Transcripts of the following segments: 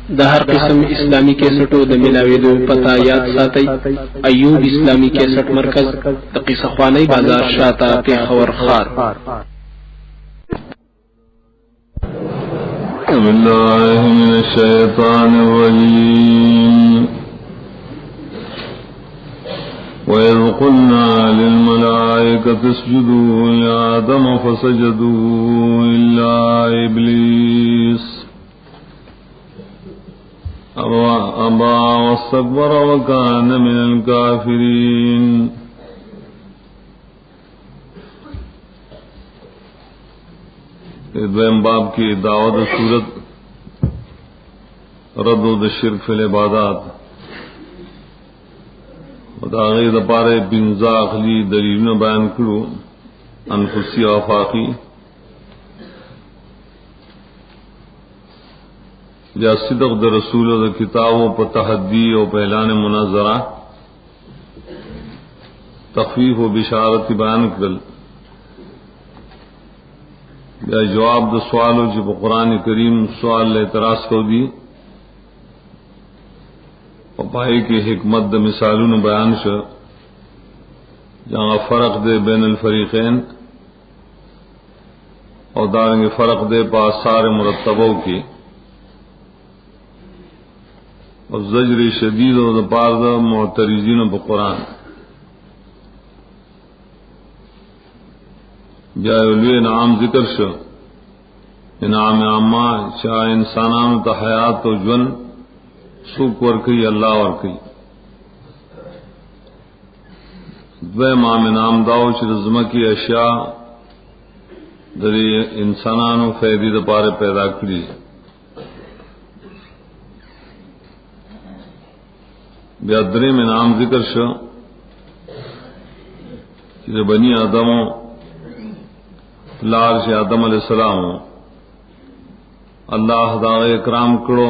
د هر قسم اسلامی کیسټو د ملاویدو پتا یاد ساتي. ایوب اسلامی کیسټ مرکز د قصه خوانی بازار شاته پیښور خار. بسم الله من الشيطان الرجيم. وَإِذْ قُلْنَا لِلْمَلَائِكَةِ اسْجُدُوا لِآدَمَ فَسَجَدُوا إِلَّا إِبْلِيسَ أَبَى وَاسْتَكْبَرَ وَكَانَ مِنَ الْكَافِرِينَ. دویم باب کی دعوت صورت رد و شرک فی العبادات داغی دپارے بنزا اخلی دلیلون بیان کرو انفسی و آفاقی. یا صدق در رسول و در کتابوں پر تحدی و پہلان مناظرہ تخفیف و بشارت بیان کرل. یا جواب دو سوالو جب قرآن کریم سوال اعتراض کو دی پائی کی حکمت د مثالون بیان شو جہاں فرق دے بین الفریقین اور دارنگ فرق دے پاسار مرتبوں کی اور زجر شدید و دپار دا معترضین و قرآن. بیاولوی انعام ذکر شو انعام عامہ چاہ انسانان تا حیات و جن سوک ورکی اللہ ورکی. دویم عام انعام داو چی رزمہ کی اشیاء دری انسانان و فیدی دا پارے پیدا کری. بیا دریم انعام ذکر شو چی بنی آدم لار سے آدم علیہ السلام اللہ دا اکرام کرو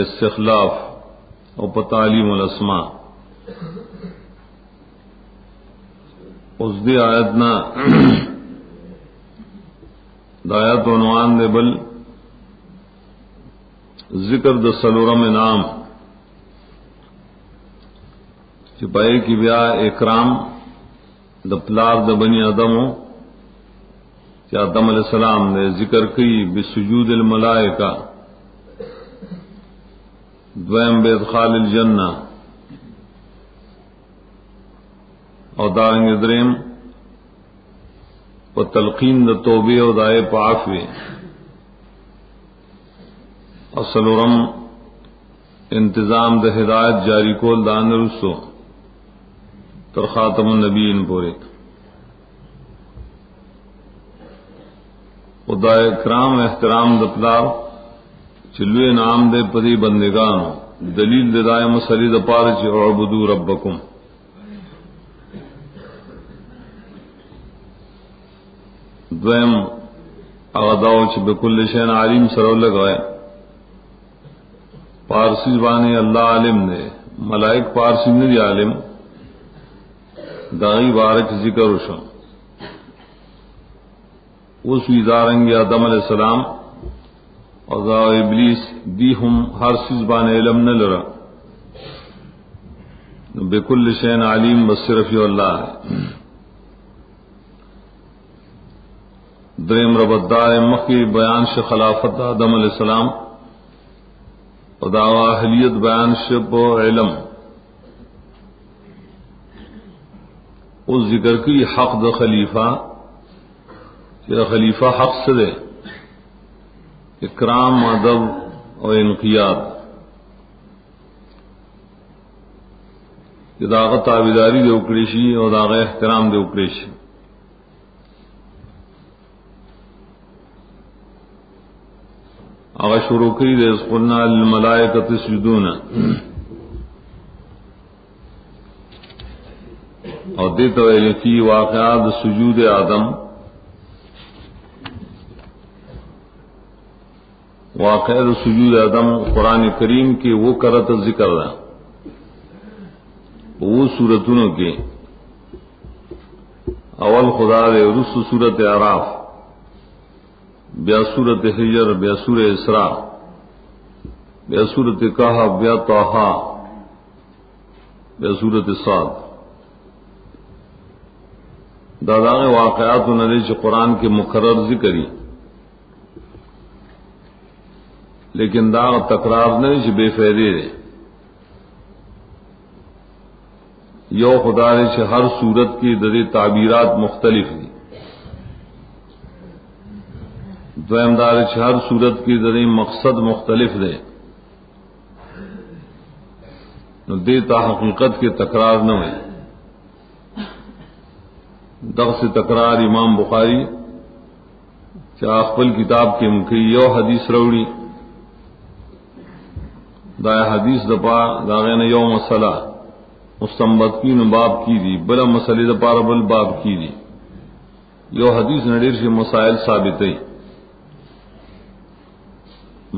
استخلاف اور تعلیم الاسماء. اس دی آیت نا دایت عنوان دے بل ذکر د سلورم انعام چپائے کی بیا اکرام د پلار د بنی آدمو کہ آدم علیہ السلام نے ذکر کی بسجود الملائکہ. دویم بادخال الجنہ اور دارنگ دریم و تلقین د توبے و دائے پعافی اور سلورم انتظام د ہدایت جاری کول دان رسو تر خاتم النبیین پورے. خدا اکرام احترام دپلار چلوے نام دے پدی بندگان دلیل دے دائے مسلی دپار چی اعبدو ربکم. دویم اغداو چی بکل شین علیم سرو لگوائے. پارسی زبانی اللہ عالم دے ملائک پارسی ندی عالم داغی بارک ذکر وشو. اس ادارنگ آدم علیہ السلام اور ابلیس دی ہم ہر سزبان علم نہ لرا بکل شین علیم بصرف اللہ. دریم ربدار مخی بیان ش خلافت آدم علیہ السلام اور دعوی اہلیت بیان شب و علم. اس ذکر کی حق د خلیفہ خلیفہ حق سے دے اکرام ادب اور انقیاد داغ تابیداری دے اکڑیشی اور داغ احترام دے اکڑیشی. اگر شروع کی دے قلنا للملائکۃ اسجدون اور دیتا ہے فی واقعات سجود آدم واقع سجود آدم قرآن کریم کی وہ کرت ذکر رہا وہ صورتوں کے اول خدا دے رس صورت اعراف بیا صورت حجر بیا سورہ اسراء بیا سورت کہف، بیا طٰہٰ، بیا سورت صاد. دادا واقعات نہ چ قرآن کے مقرر ذکری، لیکن دا تکرار نہ چ بے فائدے دے. یو خدا نے چ ہر صورت کی ددی تعبیرات مختلف دی. دویم دار چ ہر صورت کی ددی مقصد مختلف دے. نو دیتا حقیقت کے تکرار نہ ہوئے. دغ سے تکرار امام بخاری چاہ خپل کتاب کے مکی یو حدیث روڑی، دا حدیث دپا داغین یو مسئلہ مستنبت باب کی دی، بلا مسئلے دپا ربل باب کی دی. یو حدیث نڈیر سے مسائل ثابت ہے،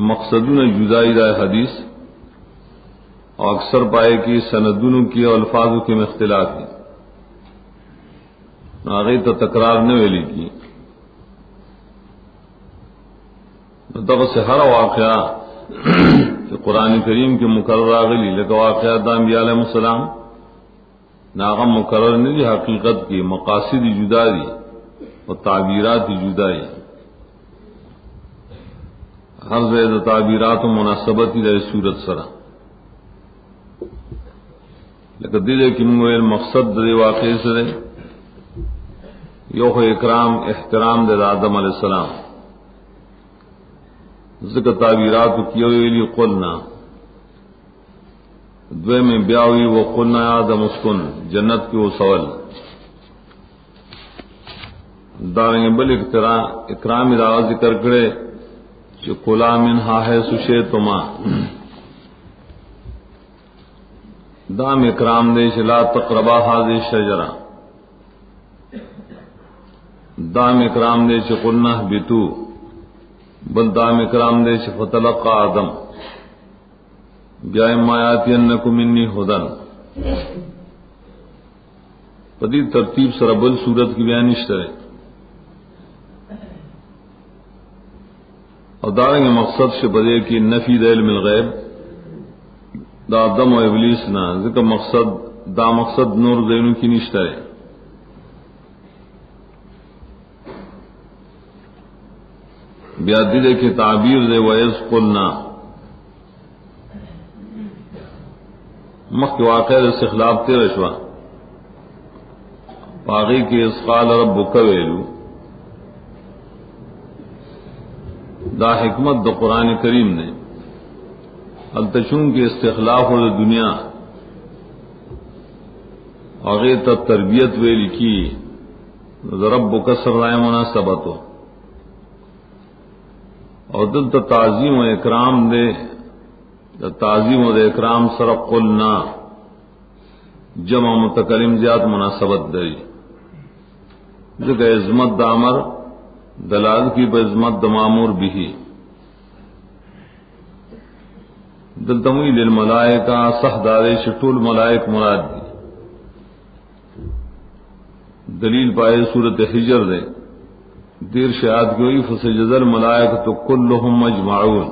مقصدون جدائی دا حدیث، اور اکثر پائے کہ سندونوں کی اور الفاظوں کے میں اختلاف ہے. آگے تو تکرار نہ ویلی کی. تب سے ہر واقعہ کہ قرآن کریم کے مقرر آگلی لیکن واقعات انبیاء علیہ السلام ناغم مقرر نہیں دی، حقیقت کی مقاصد جدا دی اور تعبیرات جدائی. ہر زید تعبیرات و مناسبت ہی صورت سرا، لیکن دل کی مقصد دے واقعے سے یو اکرام احترام دے آدم علیہ السلام. ذکر تعبیرات کیے ہوئے قلنا، دوے میں بیاوی وہ قلنا آدم اسکن، جنت کی وہ سول داریں بل اکرام ادارہ ذکر کرے جو کلا منہا ہے سشے تما. دام اکرام دے لا تقربا هذه الشجرہ، دام اکرام دے قلنا اهبطوا، بل دام اکرام دے فتلقى آدم بیا اما یاتینکم منی ھدی. پدی ترتیب سر بل صورت کی بیان نشترے. اور دارنگ مقصد سے بدے کی نفی د علم الغیب دا آدم و ابلیس نہ ذکر مقصد دا مقصد نور دینو کی نشترے. بیا دے کی تعبیر دے ویز قلنا مخ واقع استخلاف تیرہ شوا باغی کے اسقال ربک ویلو. دا حکمت دا قرآن کریم نے التشون کے استخلاف اور دنیا آگے تب تربیت ویلی کی ربک سر رائے مناسبت ہو، اور دل تا تعظیم و اکرام دے دا تعظیم و دے اکرام سر قلنا جمع متکلم زیاد مناسبت دے. جگہ عظمت دا امر دلال کی بعظمت دا مامور بھی. دل تموی للملائکہ صح دارے شٹول ملائک مراد دی. دلیل پائے سورت حجر دے دیر شاید کی ہوئی فسجد الملائکۃ کلہم مجمعون.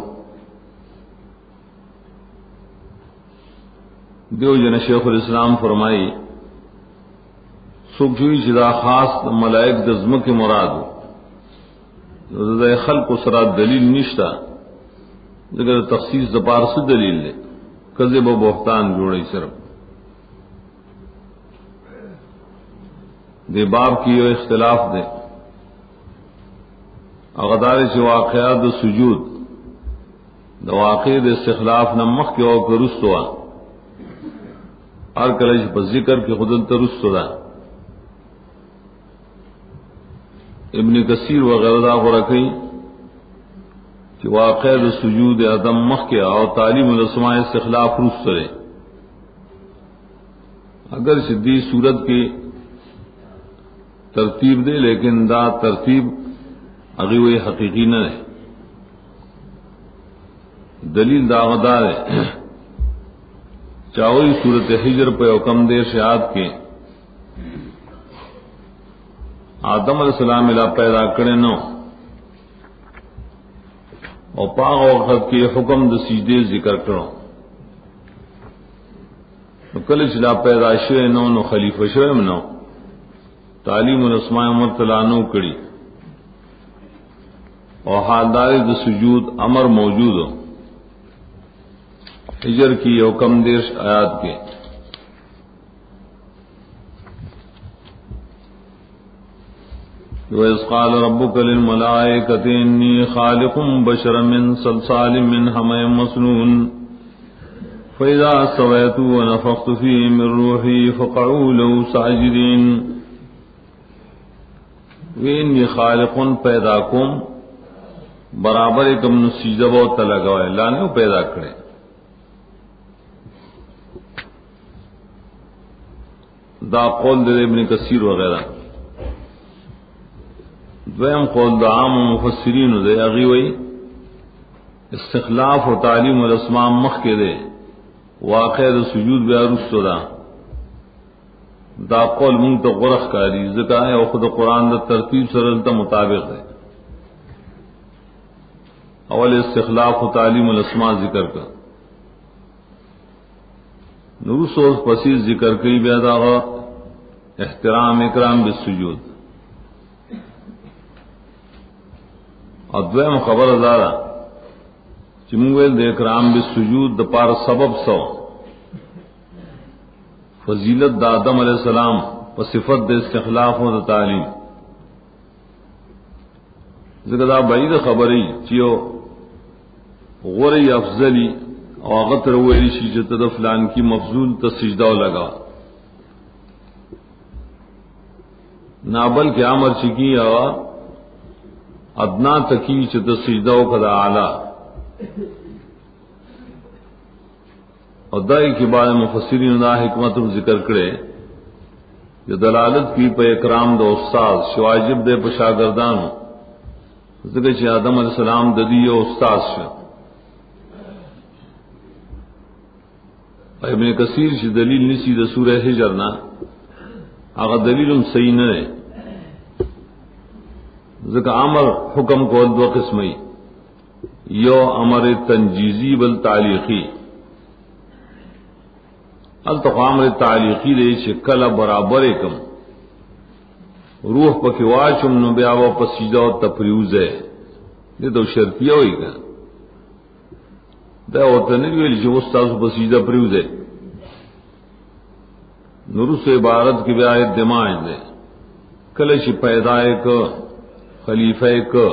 دیو جن شیخ الاسلام فرمائی سکھوئی جدا خاص ملائک دزم کے مراد خلق و سرات دلیل نشتا، اگر تخصیص دپار سے دلیل لے کذب و بہتان جوڑے صرف دے باب کی یہ اختلاف دے. اغدار سے واقعات سجود دا واقع دے استخلاف نمخ کے او کرست ہوا ہر کلج پر ذکر کے خودل ترست دا. ابن کثیر وغیرہ دا غرقی کہ واقع دا سجود عدم مخ کے او تعلیم الاسماء استخلاف رست رہے. اگر سدی صورت کی ترتیب دے لیکن دا ترتیب اغیوی حقیقی نہ ہے. دلیل داغدار ہے چاوئی صورت حجر پہ حکم دے شہاد کے آدم علیہ السلام الہ پیدا کرے نو اور پاک وقت کے حکم د سجدے ذکر کرو کل چلا پیدائش نو خلیفہ شویم نو تعلیم الاسماء مرتلانو کڑی اور حالدار د سجود امر موجود ہو ہجر کی حکم دیش آیات کے وَإِذْ قَالَ رَبُّكَ لِلْمَلَائِكَةِ إِنِّي خَالِقٌ بَشَرًا مِّن صَلْصَالٍ مِّنْ حَمَإٍ مَّسْنُونٍ فَإِذَا سَوَيْتُ وَنَفَخْتُ فِيهِ مِن رُّوحِي فَقَعُوا لَهُ سَاجِدِينَ وَإِنِّي خَالِقٌ پیدا کم برابر کم سجدہ بہت لگا ہے اللہ نے پیدا کرے دا قول دے ابن کثیر وغیرہ دویم قول دا عام مفسرین دے اغي وئی استخلاف و تعلیم الاسماء مخ کے دے واقع دا سجود بیا رستو دا قول منگ تا غرخ کاری ذکا ہے او خود قرآن دا ترتیب سرلتا مطابق ہے اول استخلاف و تعلیم الاسماء ذکر کا نورسوس پسیز ذکر کئی بیادا احترام اکرام بالسجود ادویم خبر ازارا چمویل دے اکرام بالسجود دا پار سبب سو فضیلت دا آدم علیہ السلام و صفت دے استخلاف و دا تعلیم ذکر دا بعید خبری چیو غوری افضلی او غطر ویلی شیجت دا فلان کی مفضول تا سجدہ لگا نابل کے عمر چکی آوا ادنا تکی چت سجدہ کدا اعلی اور دائی کے بعد مفسرین دا حکمت ذکر کرے جو دلالت کی پہ اکرام دا استاد شواجب دے پہ شاگردان ذکر چی آدم علیہ السلام ددی و استاد شا ابن کثیر چی دلیل نسی دا سورہ حجر نا اگر دلیل صحیح نہ ہے ذکر امر حکم کو دو قسمی یو امر تنجیزی بل تعلیقی التقامر تعلیقی دے شکل برابر کم روح پکواچم نو بیا و پسیدہ تپریوز ہے یہ تو شرطیہ ہوئی گا دا ہوتا نہیں ویلی جو استاذ پسیدہ پریوز ہے نورس عبارت کی بیایت دماغ دے کلش پیدائے کو خلیفہ کو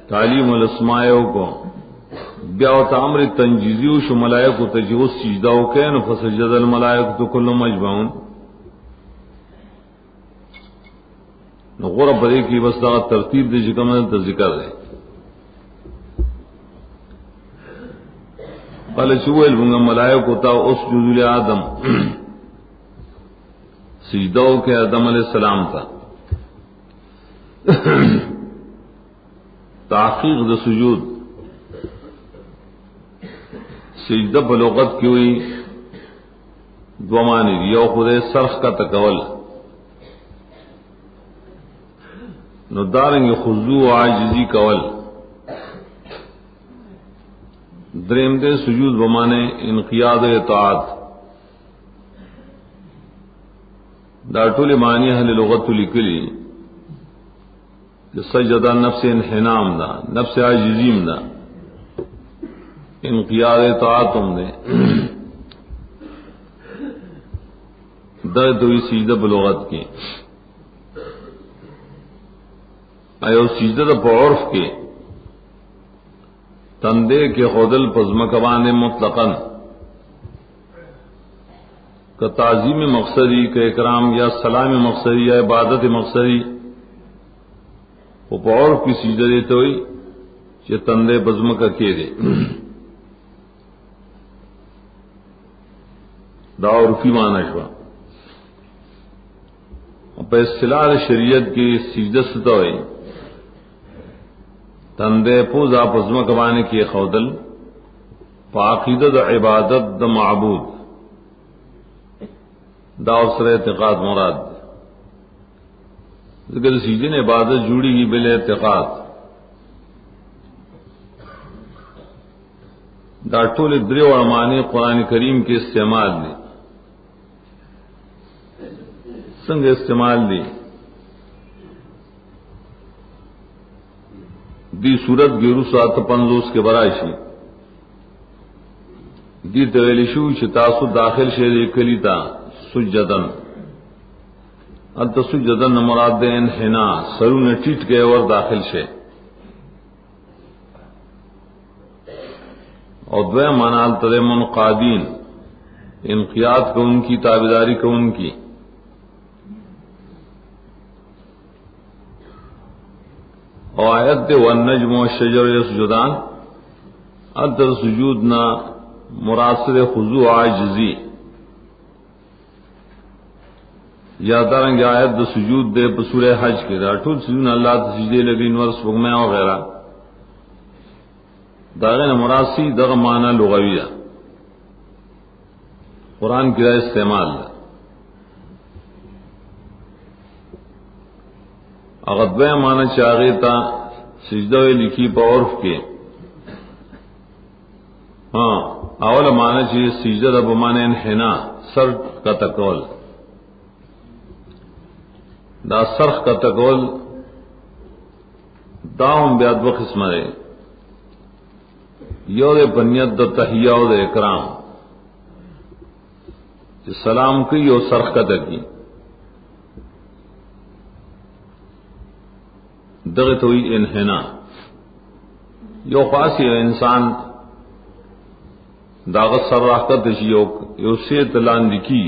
تعلیم الاسماء کو بیاو تعمر تنجیزی و ملائکو تجوز سجدہ کے فسجد الملائکو تو کل مجمعون غرب بدے کی بس دا ترتیب دے جکم تا ذکر دے قال چوئل بنگا ملائکو تا اسجد لآدم سجدہ کے آدم علیہ السلام تا تحقیق دا سجود سجدہ بلغت کی ہوئی دو معنی یو خود سرخ کا تکول نو دارنگ خضوع و عاجزی کول دریم دے سجود بمانے انقیاد و اطاعت دا ټول معنی اہل لغت لکلی سجدہ نفس انحنام دا نفس عاجزیم دا انقیاد اطاعتم دے دا دوی سجدہ بلغت کی ایو سجدہ دا پا عرف کے تندے کے خودل پزمکوان مطلقاً کا تعظیم مقصدی کا اکرام یا سلام مقصدی یا عبادت مقصدی وہ پا عرف کی سجدہ دیتے ہوئی کہ تندے پزمکا کے دے دا عرفی معنی شوا پہ اصطلاح شریعت کی سجدہ ستا ہوئی تندے پوزا پزما کمانے کی خودل پاقیدت عبادت دا معبود دا اسر اعتقاد مراد ذکر سیجن عبادت جوڑی گی بل اعتقاد دا ټول درې وړ معنی قران کریم کې استعمال دي. څنګه استعمال دي؟ دی صورت ګورو 750 کې براشي دی ته ویل شو چې تاسو داخل شئ کلی تا سجدن. انت سجدن مراد ده انحنا، سرونه ټیټ کې اور داخل شئ. اور دوے معنی تلے منقادین، انقیاد کو ان کی تابعداری کو ان کی. اور آیت دے والنجم والشجر یسجدان، ادر سجود نہ مراد سے خضوع عاجزی. یا دارنگ آیت دے سجود دے سورہ حج کے دا ټول سجود اللہ تے سجدے لگی نور سبغمہ وغیرہ داغن مراسی دغ معنی لغویہ قرآن کی رائے استعمال ہے. اغدوے معنی چاہے تا سجدہ لکھی پا عرف کے. ہاں اول معنی چاہیے سجدہ دا بمعنی انحنا، سر کا تکول. دا سرخ کا تکول داہم بیاد و قسم ہے. یو دے بنیت دا تحیہ و دے اکرام، سلام کی یو سرخ کا تکی دغت ہوئی انحنا. یو خاصی انسان داغت سر راکت یو سیت لان لکی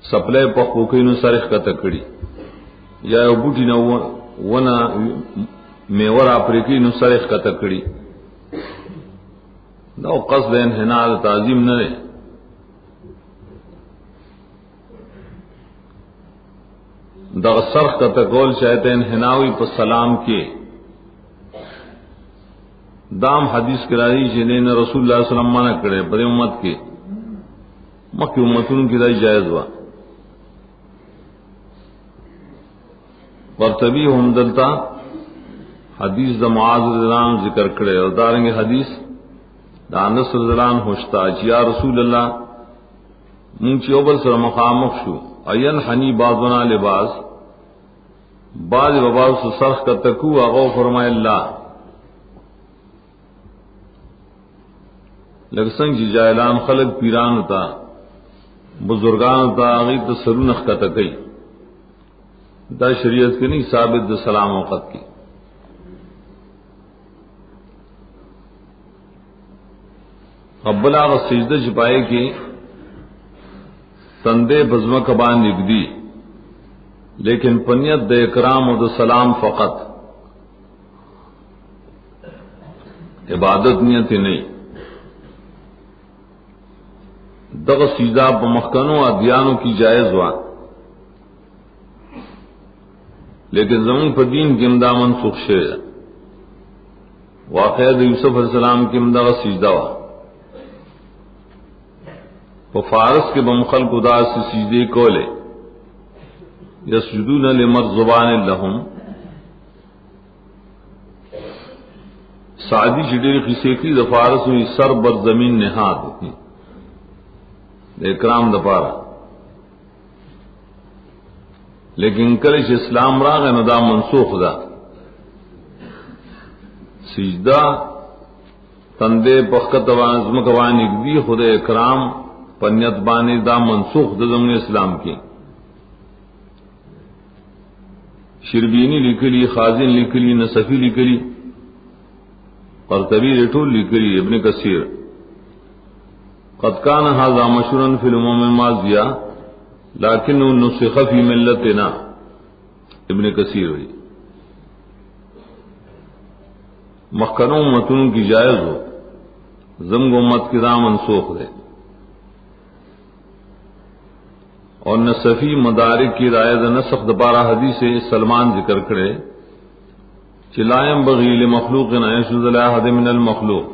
سپلے پخوکی نو سرخ کا تکڑی، یا یو بوٹی نو ونا میور آپریکی نو سرخ کا تکڑی. دا قصد انحنا تعظیم نہ رہے. دا سرخ کا تقول چاہتے انحناوی پر سلام کے دام حدیث کرائی جنہیں رسول اللہ صلی اللہ علیہ وسلم منع کرے بڑے امت کے مکی امتوں کی دائی جائز ہوا. قرطبی ہمدلتا حدیث دا معاذ رضی اللہ عنہ ذکر کرے اور دارنگ حدیث دا انس رضی اللہ عنہ ہوشتا یا رسول اللہ منچی اوبر سر مخامخ شو این حنی بعضنا لباس بعض بباز سے سرخ کا تکو اغو فرمائے اللہ لگسنگ جی جائلان خلق پیران تا بزرگان تا اغیب تا سرونخ کا تکی. دا شریعت کے نہیں ثابت دا سلام وقت کی. قبلہ و سجدہ چھپائے کی تندے بزم کبان نگدی، لیکن پنیت دے اکرام و دا سلام فقط، عبادت نیت نہیں. دغ سجدہ بمخکنوں ادیانوں کی جائز ہوا، لیکن زمین پر دین کی امدہ منسوخ شے. واقعہ یوسف علیہ السلام کی امدہ سجدہ ہوا وہ فارس کے بمخل خدا سے سجدے کولے یسجدون لمر زبان لہم. سعدی چڈیر خسیقی د فارس ہوئی سر بر زمین نہاد اکرام دپارا، لیکن کلش اسلام راغ ندا منسوخ دا. سجدہ تندے پخت زمکوان اگدی خود اکرام پنیت بانی دا منسوخ دا زمن اسلام کی. شربینی لکلی، خازن لکلی، نصفی لکلی، قرطبی رٹول لکلی، ابن کثیر قد کان ھذا مشہورا فی الامم الماضیہ لیکن نسخ فی ملتنا، ابن کثیر ہوئی. مخکنوں امتوں کی جائز ہو، زمگ امت کی دا منسوخ دے. اور نصفی مدارک کی رائے نسخ دپارہ حدیث سلمان ذکر کرے چلائم بغیل مخلوق نہ یشد الاحد من المخلوق.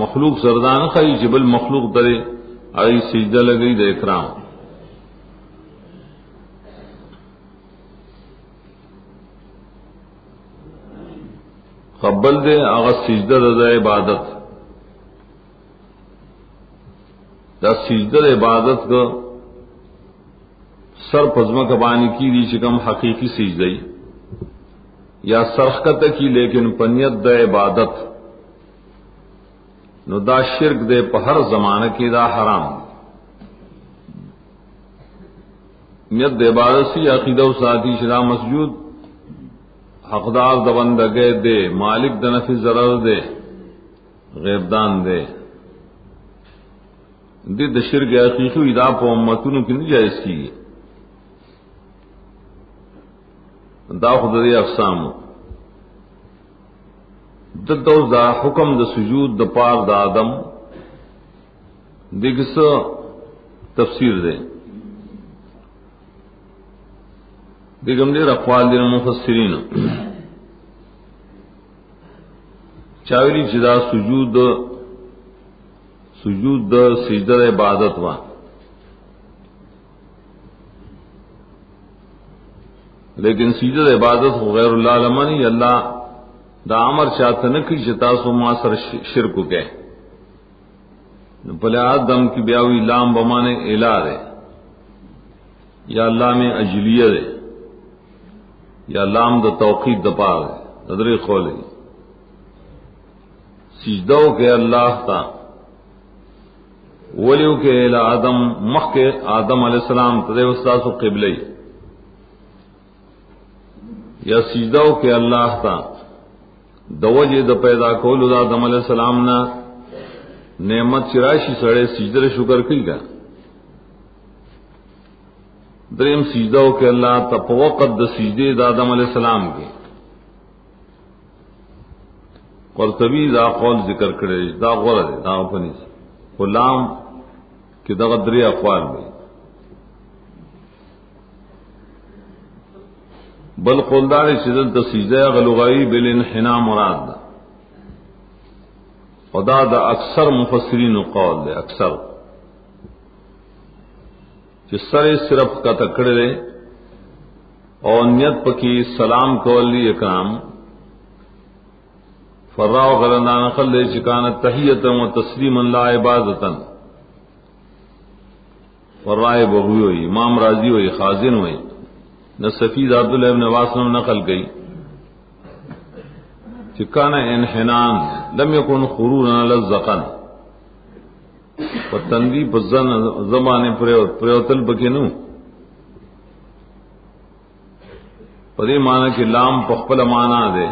مخلوق سردان خی جبل مخلوق درے آئی سجدہ لگئی دے اکرام. قبل دے آغا سجدہ دا عبادت، دا سجدہ عبادت کا سر پزمہ کبانی کی دی چکم حقیقی سجدہی یا سرخکت کی لیکن پنیت دا عبادت نو دا شرک دے پہ ہر زمانہ کی دا حرام نیت دے عبادت سی عقیدہ و ساتھی شدا مسجود حقدار دا بندگے دے، مالک دا نفی ضرر دے، غیبدان دے، دی دا شرک حقیقی دا پا امتونو کی نہیں جائز کی دا خود دے اقسام دو دا حکم دا سجود دا پار دا آدم دیکھ سا تفسیر دے دیکھم دے اقوال دے مفسرین چاویلی چدا سجود دا سجدہ عبادت وان لیکن سجدہ عبادت غیر اللہ لمنی اللہ دا عمر چاہتا نکی چتا سو معاصر شرکو کے پلے آدم کی بیاوی لام بمانے الہ دے یا اللہ میں اجلیہ دے یا لام دا توقید دا پار دے ادری خولے سجدو کے اللہ تا ولیو کے الہ آدم مخ کے آدم علیہ السلام تدے استاسو قبلی یا سجدو کے اللہ تا دوجہ دا پیدا کولو دا آدم علیہ السلام نا نعمت چراشی سڑے سجدر شکر کی گا دریم سجدو کے اللہ تا پوقت دا سجدے دا آدم علیہ السلام کے قرطبی دا قول ذکر کرے دا غرد دا اپنی غلام کی دا غدری اقوال میں بل قولدار شدل تا سجدہ غلغائی بالانحناء مراد دا خدا دا اکثر مفسرین قول دے اکثر جس سر صرف کا تکڑے دے اور نیت پکی سلام کولی اکرام فراو غلندان اقل دے چکانت تحییتا و تسلیما لا عبادتا فرائے بغوی ہوئی امام راضی ہوئی خازن ہوئی نصفید عبداللہ ابن واسلم نقل گئی چکانا انحنان لم یکن خرورا لزقن پتندی پزن زمانے پریوتل بکنو پدی مانا کہ لام پخپل مانا دے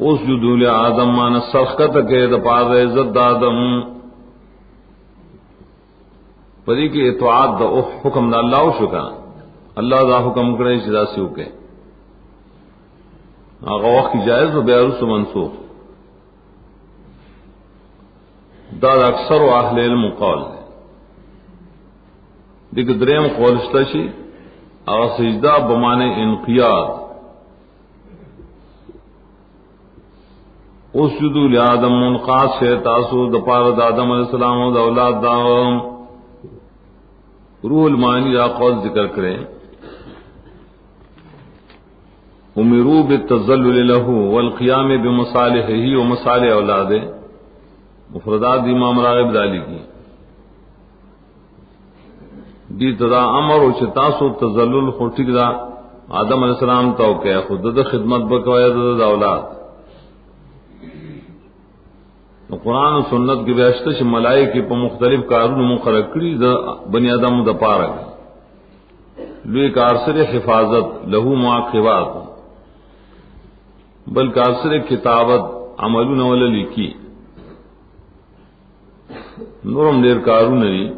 اس جدول آدم مانا سرخت کے دپار عزت دا آدم پدی کی اطاعت دا حکم دا اللہ شکا اللہ دا حکم کرے چدا سیو کے آغا وقت کی جائز و بیارس و منسوخ دا اکثر و اہل علم قول ہے دیکھ دریم قولشتا شی آغا سجدہ بمانے انقیاد اسجدو لآدم منقاد شیطاسو دپار دا آدم علیہ السلام و دا اولاد دا روح المعانی دا قول ذکر کریں امروا بالتذلل له والقیام بمصالحه ومصالح اولاده مفردات امام راغب دالی کی دی تدا امر و چتاسو تذلل خورٹک دا آدم علیہ السلام تو کہ خود دا خدمت بکویا دا اولاد قرآن و سنت کی بیاشتش ملائکی پا مختلف کارون مقرر کری دا بنی آدم دا پارک لوی کارسر حفاظت لہو معاقبات بلکہ اثر کتابت عملون ولا لکی نورم دیر کارون نہیں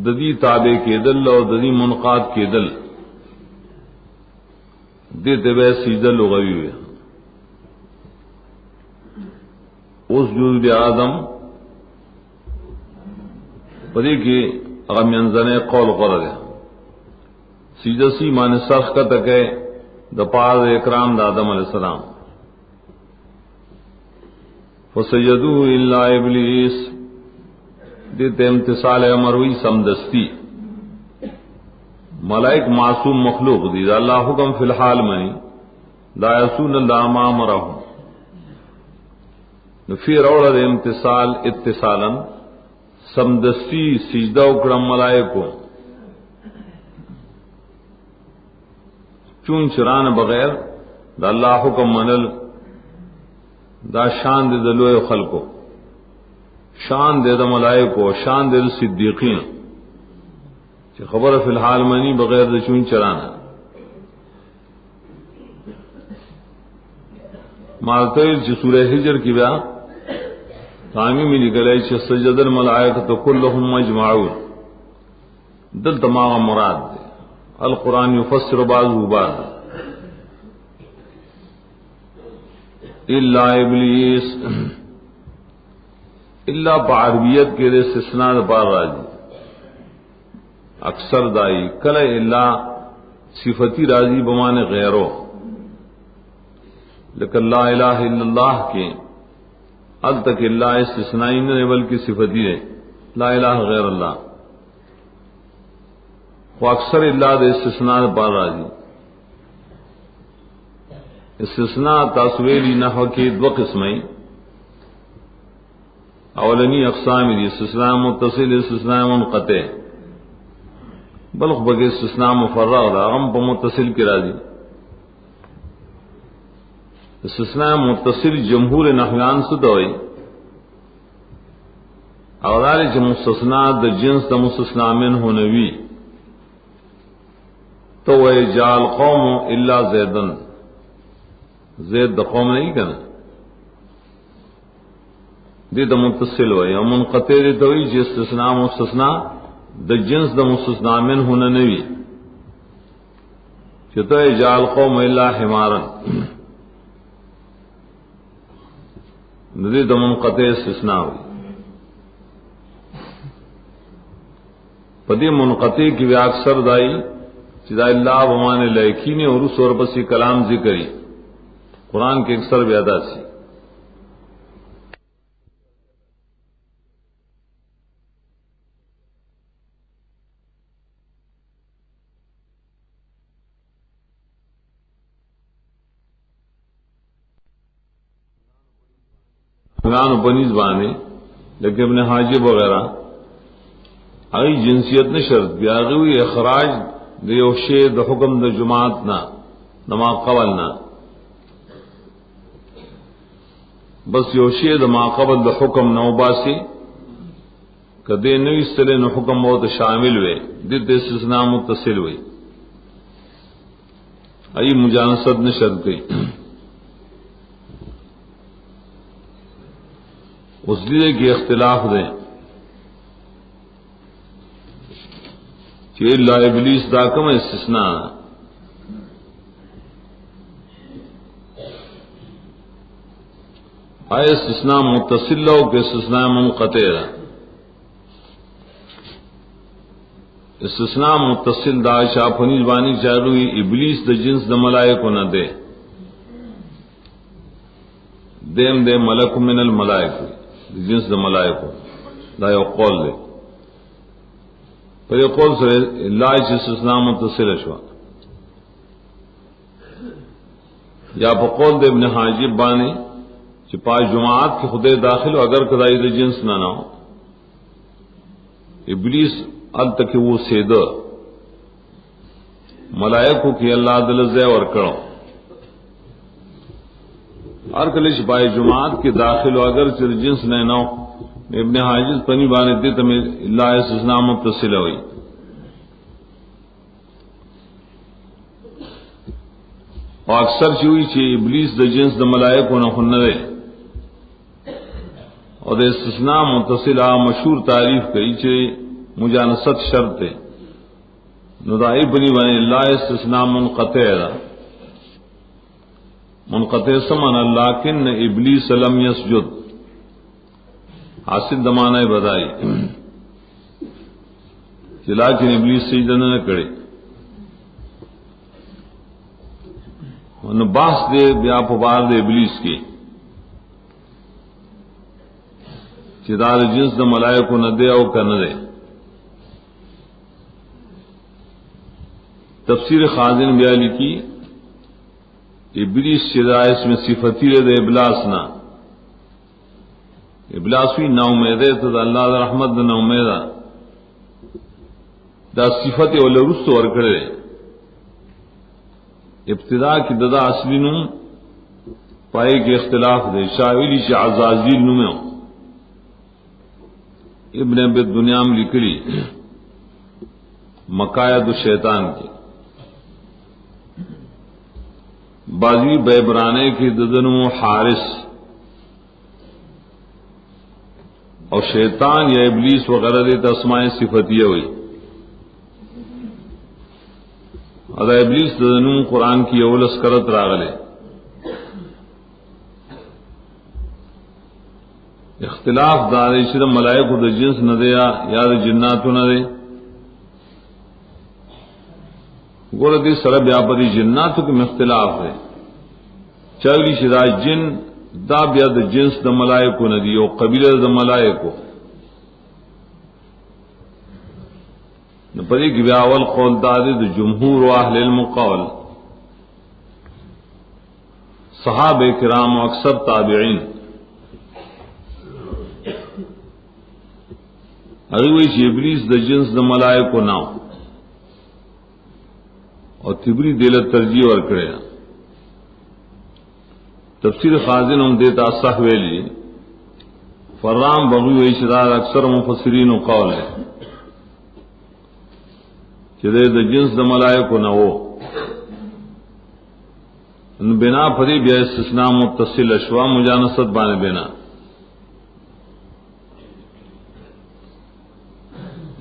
ددی تابع کے دل اور ددی منقاد کے دل دیتے بے سجدہ لغوی ہوئے اس جزء آدم پدی کی اغم ینزنے قول قرر ہے سجدہ سی معنی سرخ کا تک ہے دا پار اکرام دا آدم علیہ السلام فسجدو الا ابلیس دیتے امتصال امروی سمدستی ملائک معصوم مخلوق دی دا اللہ حکم فی الحال منی لا یعصون اللہ ما امرهم نفی روڑ دے امتصال اتصالا سمدستی سجدہ اکڑم ملائکو چون چران بغیر دا اللہ حکم منل دا شان دے دلوئے خلقو شان دے دا ملائکو شان دے دا صدیقین چی خبر فی الحال منی بغیر دا چون چرانا مارتویل چی سورہ حجر کی بیا تامی میں نکلے چی سجد الملائکت کلہم مجمعون دل تمام مراد دے القرآن یفسر بعضه بعض الا ابلیس الا بعربیت کے دے استثناء بار راضی اکثر دائی کل الا صفتی راضی بمان غیرو لیکن لا الہ الا اللہ کے ال تک اللہ استثنائی نہیں بلکہ صفتی ہے لا الہ غیر اللہ وہ اکثر اللہ دے استثناء پار راضی استثناء تاسویلی نحو کی دو قسمیں اولنی اقسام دی استثناء متصل استثناء منقطع بلخ بگے استثناء مفرغ دا غم پا متصل کی راضی استثناء متصل جمہور نحویان سدوئی اولال چ مستثناء دا جنس دا مستثناء منہ نوی تو وہ جال قوم الا زیدن زید دا قوم نہیں کنا دی دا متصل ہوئی اور منقطع دی تو جی استثناء مستثناء دا جنس دا مستثناء منہ نوی چتو جال قوم الا حمارن ندی دا منقطع استثناء ہوئی پدی منقطع کی بھی اکثر دائی چدا اللہ بمان لائکی نے اور اس اور پسی کلام ذکری قرآن کے اکثر بھی ادا سی بنیز بانے لیکن ابن حاجب وغیرہ آئی جنسیت نے شرط بھی آگئی ہوئی اخراج دیو شے دا حکم دا جماعت نا نما قبل نا بس یو شے دا ما قبل دا حکم نو باسی کدے نو استلے نو حکم بہت شامل ہوئے دد استثناء متصل ہوئی آئی مجانست نے شرط گئی اس لیے کہ اختلاف دیں کہ اللہ ابلیس دا کم استثناء آئے استثناء متصل لو کہ استثناء منقطع ہے استثناء متصل دا شاپنیز بانی چاہیے ابلیس دا جنس دا ملائکو نہ دے دیم دے ملک من الملائکو جنس دا ملائکو دا یو قول دے پر یہ قول سے اللہ چی استثناء متصل شوا یا پا قول دے ابن حاجب بانے چی پا جماعت کی خدے داخل اگر کدائی دے جنس نہ ہو ابلیس ال تک وہ سیدہ ملائکو کی اللہ دل زے ورکڑو ہر کلش پائے جماعت کے داخل اگر چر جنس نہ ہو ابن حاجز پنی بانے دے تمہیں اللہ استثناء متصل ہوئی اور اکثر چوئی چی ابلیس دا جنس دا ملائکو نہ خنرے اور دا استثناء متصل مشہور تعریف کئی چی مجانست شرط ہے ندائی بنی بانے اللہ استثناء منقطع ہے منقطع سمن لیکن ابلیس لم یسجد حاصل دمانہ بدائی لیکن ابلیس سجدہ نہ کرے باس دے بیا پبار دے ابلیس کی چدار جنس دا ملائکو نہ دے او کا نہ دے تفسیر خازن بیا لکھی ابلیس چدا اس میں صفتی دے ابلاس نہ ابلاس بھی نا امیدے تو اللہ رحمت نہ امیدا دا صفت ول رست ور کرے ابتدا کی ددا اصلی نم پائے کے اختلاف دے شاویلی سے عزازیل نمو ابن اب دنیا میں لکڑی مقاید شیطان کی بازی بیبرانے کی ددن و حارث اور شیطان یا ابلیس وغیرہ دے تسمائے صفتیہ ہوئی ادا ابلیس ددن قرآن کی اولس کرت راغلے اختلاف دارے شرم ملائکہ دا جنس نہ دے یا دا جناتو نہ دے گوڑا دی سرب یا پدی جناتو کی اختلاف ہے چاولی شدا جن دا بیا دا جنس دا ملائکو نہ دی او قبیلہ دا ملائکو پدی کی بیا اول قول دادے دا جمہور و اہل علم قول صحابہ کرام و اکثر تابعین اگوی چی ابلیس دا جنس دا ملائکو ناو اور تبری دلت ترجیح ور کرے تفسیر خازن ہم دیتا صحویلی فرام بغوی و اشدار اکثر مفسرین و قول ہے کہ دے دا جنس دا ملائکو ناو ان بنا پری بیا استثناء متصل اشوا مجانست بانے بنا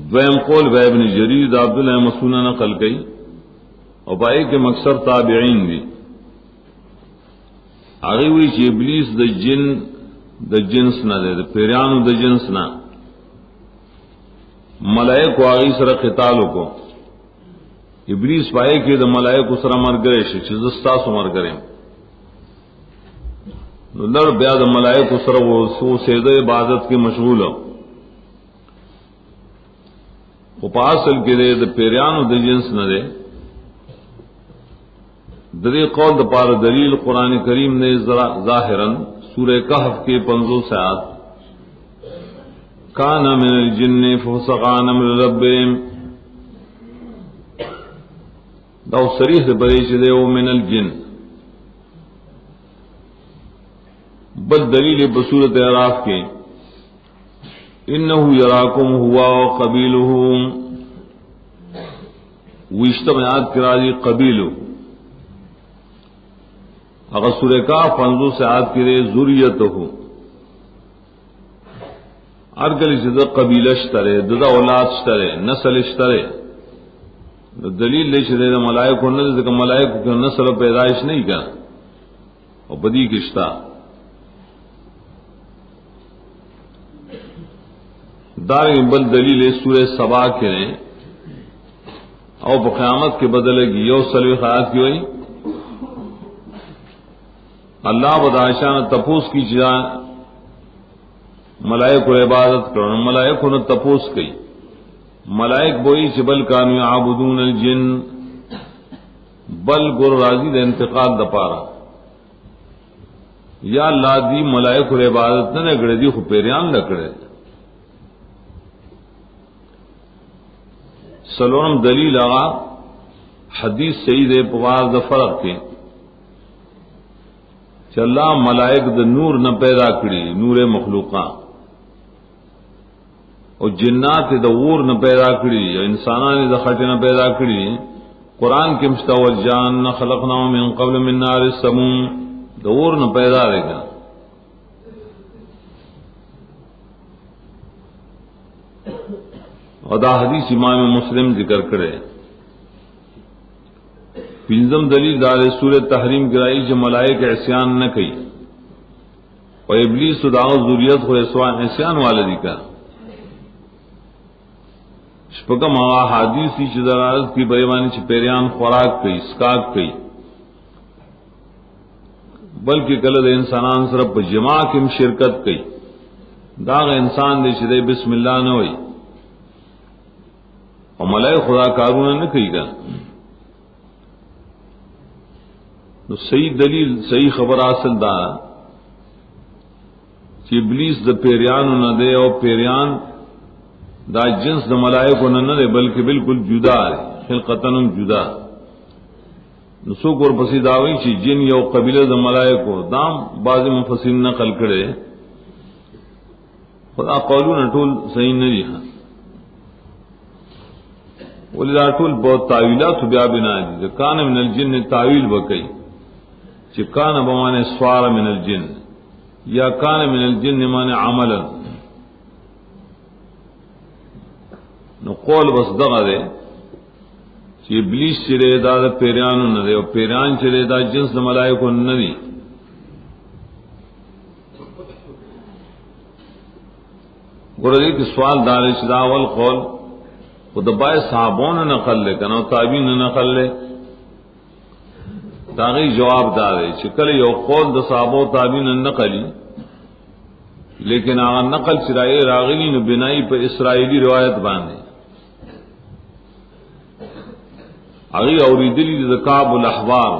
دویم قول بے ابن جریر دا عبداللہ مسعود نقل کئی اور بائی کے مکثر تابعین دی آگے ہوئی چی ابلیس دا جن دا جنس نہ دے دا پیریانو دا جنس نہ ملائک و آگئی سر قتالو کو ابلیس پائے کہ دا ملائک و سر مر گرے چیزستا سو مر گرے لڑ بیا دا ملائک و سر وہ سید عبادت کی مشغول ہو پاسل کے دے دا پیریانو دا جنس نہ دے دری قول دا پار دلیل قرآن کریم نے ظاہراً سورہ کہف کے 50 آیات کان من الجن ففسق عن امر ربهم دا صریح بریش دے او من الجن بل دلیل بصورت اعراف کے انہو یراکم ہوا و قبیلہم ویشتمعات کراجی قبیلو اگر سورہ کا 50 آیات کرے ذریتہو ارگلی سے دا قبیل اشترے دا اولاد اشترے نسل اشترے دلیل لے شدے دا ملائکو نسل دا ملائکو کی نسل و پیدائش نہیں کر اور بدی کشتا دار بل دلیل سورہ سبا کے نے اور قیامت کے بدلے گی یو سلوی خیات کی ہوئی اللہ بداشان تپوس کی جا ملائک و عبادت کرو ملائک نے تپوس کی ملائک بوئی چبل کانو عابدون الجن بل گر راضی دے انتقال دپارا یا اللہ دی ملائک و عبادت نہ نگڑے دی خو پیریان لکڑے سلورم دلیل آغا حدیث سید پوار دا فرق کے کہ اللہ ملائک دا نور نہ پیدا کری نور مخلوقاں اور جنات دا اور نہ پیدا کری اور انسانان دا خٹ نہ پیدا کری قرآن کے مستوى جان نہ خلقنا من قبل من نار السموم دا اور نہ پیدا رہے گا اور دا حدیث امام مسلم ذکر کرے پنجم دلیل دار سورۃ تحریم کرائی جو ملائک عصیان نہ کئی اور ابلیس و داغ ذریت کو عصیان والدی کا شپکم حدیث کی چدرارت کی بیوانی چ پیریان خوراک کئی اسکاک کئی بلکہ کلد انسانان صرف جماع کم شرکت کئی داغ انسان دے چدے بسم اللہ نہ ہوئی اور ملائک خدا کارون نہ کئی گا نو صحیح دلیل صحیح خبر حاصل دا چې ابلیس د پیریانو نه دی او پیریان دا جنس د ملائکو نه دی بلکہ بالکل جدا دی خلقتن جدا. نو څوک ورپسې داوی چې جن یو قبیله د ملائکو دام بعض مفسرین نقل کړي خدا قولونه ټول صحیح نه دي ولدا ټول بہت تعویلات بیا بنا دي. کان من الجن تعویل وکي چې کان بمانه سوار من الجن یا کان من الجن معنی عملا. نو قول بس دغه ده چې ابلیس چې دا د پیرانو نه دی او پیران چې دا جنس د ملائکو نه دي. ګورې کې سوال دار چې دا اول قول خدای صحابون نقل لے کنو تابعین نقل لے داغی جواب دارے چې کله یو قول د صحابو تابعین نقلی لیکن هغه نقل چرای راغلی نو بنائی په اسرائیلی روایت باندې هغه اوریدلی د کعب الاحبار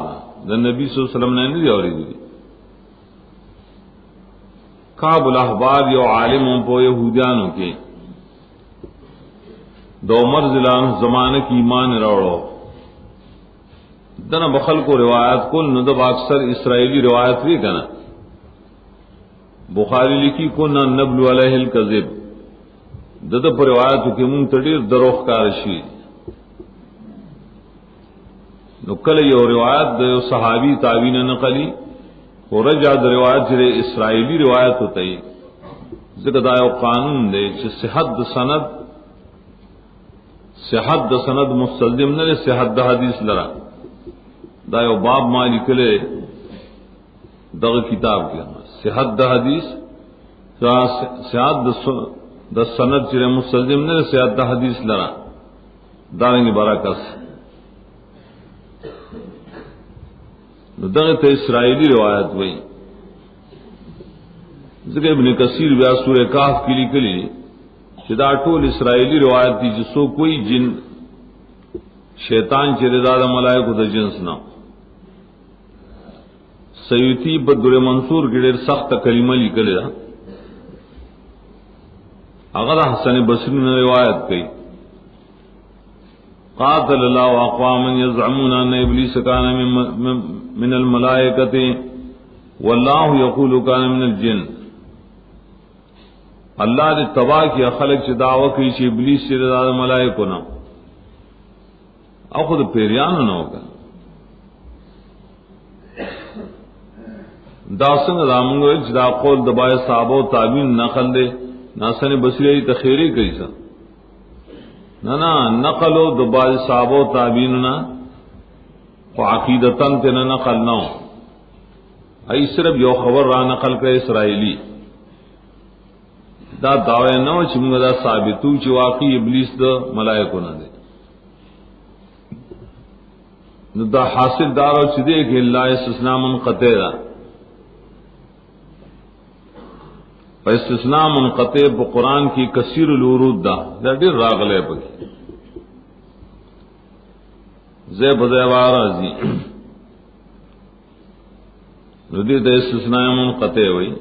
د نبی صلی الله علیه وسلم نه دی اوریدلی. کعب الاحبار یو عالم په يهودانو کې دو عمر ضلع زمانے کی ایمان راوڑو دنا بخل کو روایت کل ندب اکثر اسرائیلی روایت بھی کنا بخاری لکھی کو نہ نبل علیہ الکذب دد پر روایت کی من تڑیر دروخ کارشی نو کل یہ روایت د صحابی تابعین نقلی اور رجع د روایت جرے اسرائیلی روایت ہوتی ذکر دا یو قانون دے چې صحت د سند صحت د سند مستلزم نه صحت د حدیث لرا دا یو باب مالی کله دغه کتاب کې صحت د حدیث صحت د سند چې مستلزم نه صحت د حدیث لرا دا نه برکت نو دغه ته اسرائیلی روایت وای. ذکر ابن کثیر بیا سورہ کہف کې لیکلی چې دا ټول اسرائیلی روایت دي چې سو کوئی جن شیطان چې رضا د ملائکو د جنس نه. سیوطی بدر منصور کې ډېر سخت کلمه لیکلی دا هغه حسن بصری نے روایت کړي قاتل الله اقواما يزعمون ان ابلیس كان من الملائکه والله يقول كان من الجن. اللہ نے تباہ کیا خلق سے دعوی کی چې ابلیس سے زیادہ ملائکو نہ او خود پیریانو نہ ہوگا. دا څنګه زمونږ چې دا قول د بای صحابه او تابعین نقل دے ناسن بصری تخیری کوي څه نه نقلو د بای صحابه او تابعین نه خو عقیدتن ته نه نقل نه ای صرف یو خبر را نقل کړي اسرائیلی دا دعوی نو چې موږ دا ثابتو چې واقعي ابلیس د ملائکو نه دی. نو دا حاصل دارو چې دی کې لا استثناء منقطع ده او استثناء منقطع په قران کې کثیر الورود ده دا ډیر راغلی پکې زه بځای راځي نو دې د استثناء منقطع وایي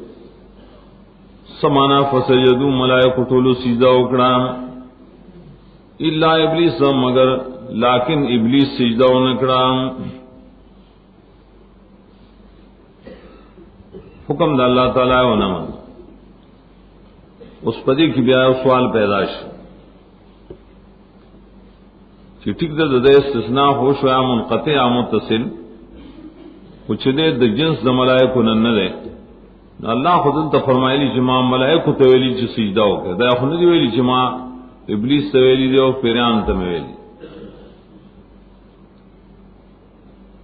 سمانا فسجدو ملائکو ټولو سجدہ وکړه الا ابلیس مگر لیکن ابلیس سجدہ ونکړه. حکم د الله تعالی و نه اوس پدې کې بیا سوال پیدا شي چې ټیک ده د استثناء هو شو یا منقطع یا متصل خو چې د جنس د ملائکو نه ده اللہ خود ته فرمایلی چې ما ملائکه ته ویلي چې سجده وکړه دا خو نه دی ویلي چې ما ابلیس ته ویلي دی او پیران ته ویلي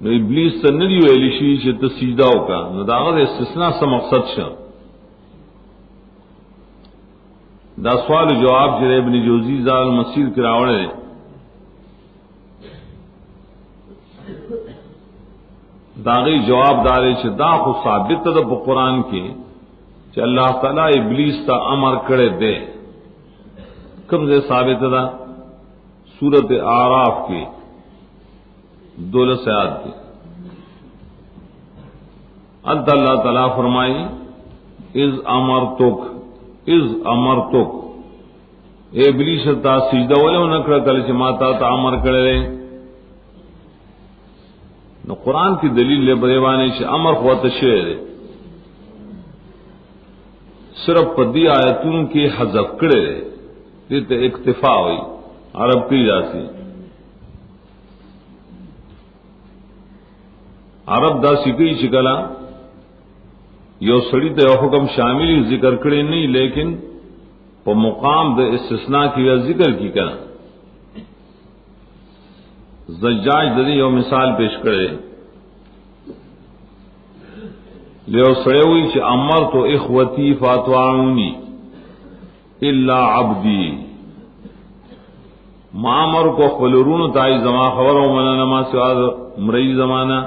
نو ابلیس ته نه دی ویلي چې ته سجده وکړه نو دا غو استثناء څه مقصد شه. دا سوال جواب چې ابن جوزی زال مسیر کې راوړل داغی جواب دارے چې دا خو ثابت ده په قران کې چې الله تعالی ابلیس ته امر کړی دی. کوم ځای ثابت ده؟ سورۃ اعراف کې 12 آیات کې انت اللہ تعالیٰ فرمائی از امرتک اے ابلیس تا سجدہ ولو نکړه کله چې ما تا امر کړل. نو قرآن کی دلیل لے بریوانے سے امر خواہ شعر صرف پدی آیتوں کی حذف کرے دیتے اکتفا ہوئی عرب کی جاسی عرب دا سکی چکلا یو سڑی تے حکم شامل ذکر کرے نہیں لیکن پا مقام دے استثناء کی ذکر کی کرا. زجاج ددی یو مثال پیش کرے لیو سڑے ہوئی چھ امر تو اخوتی فاتوعونی الا عبدی معمر کو خلرون تائی زمان خبر و منا نما سواد مری زمانہ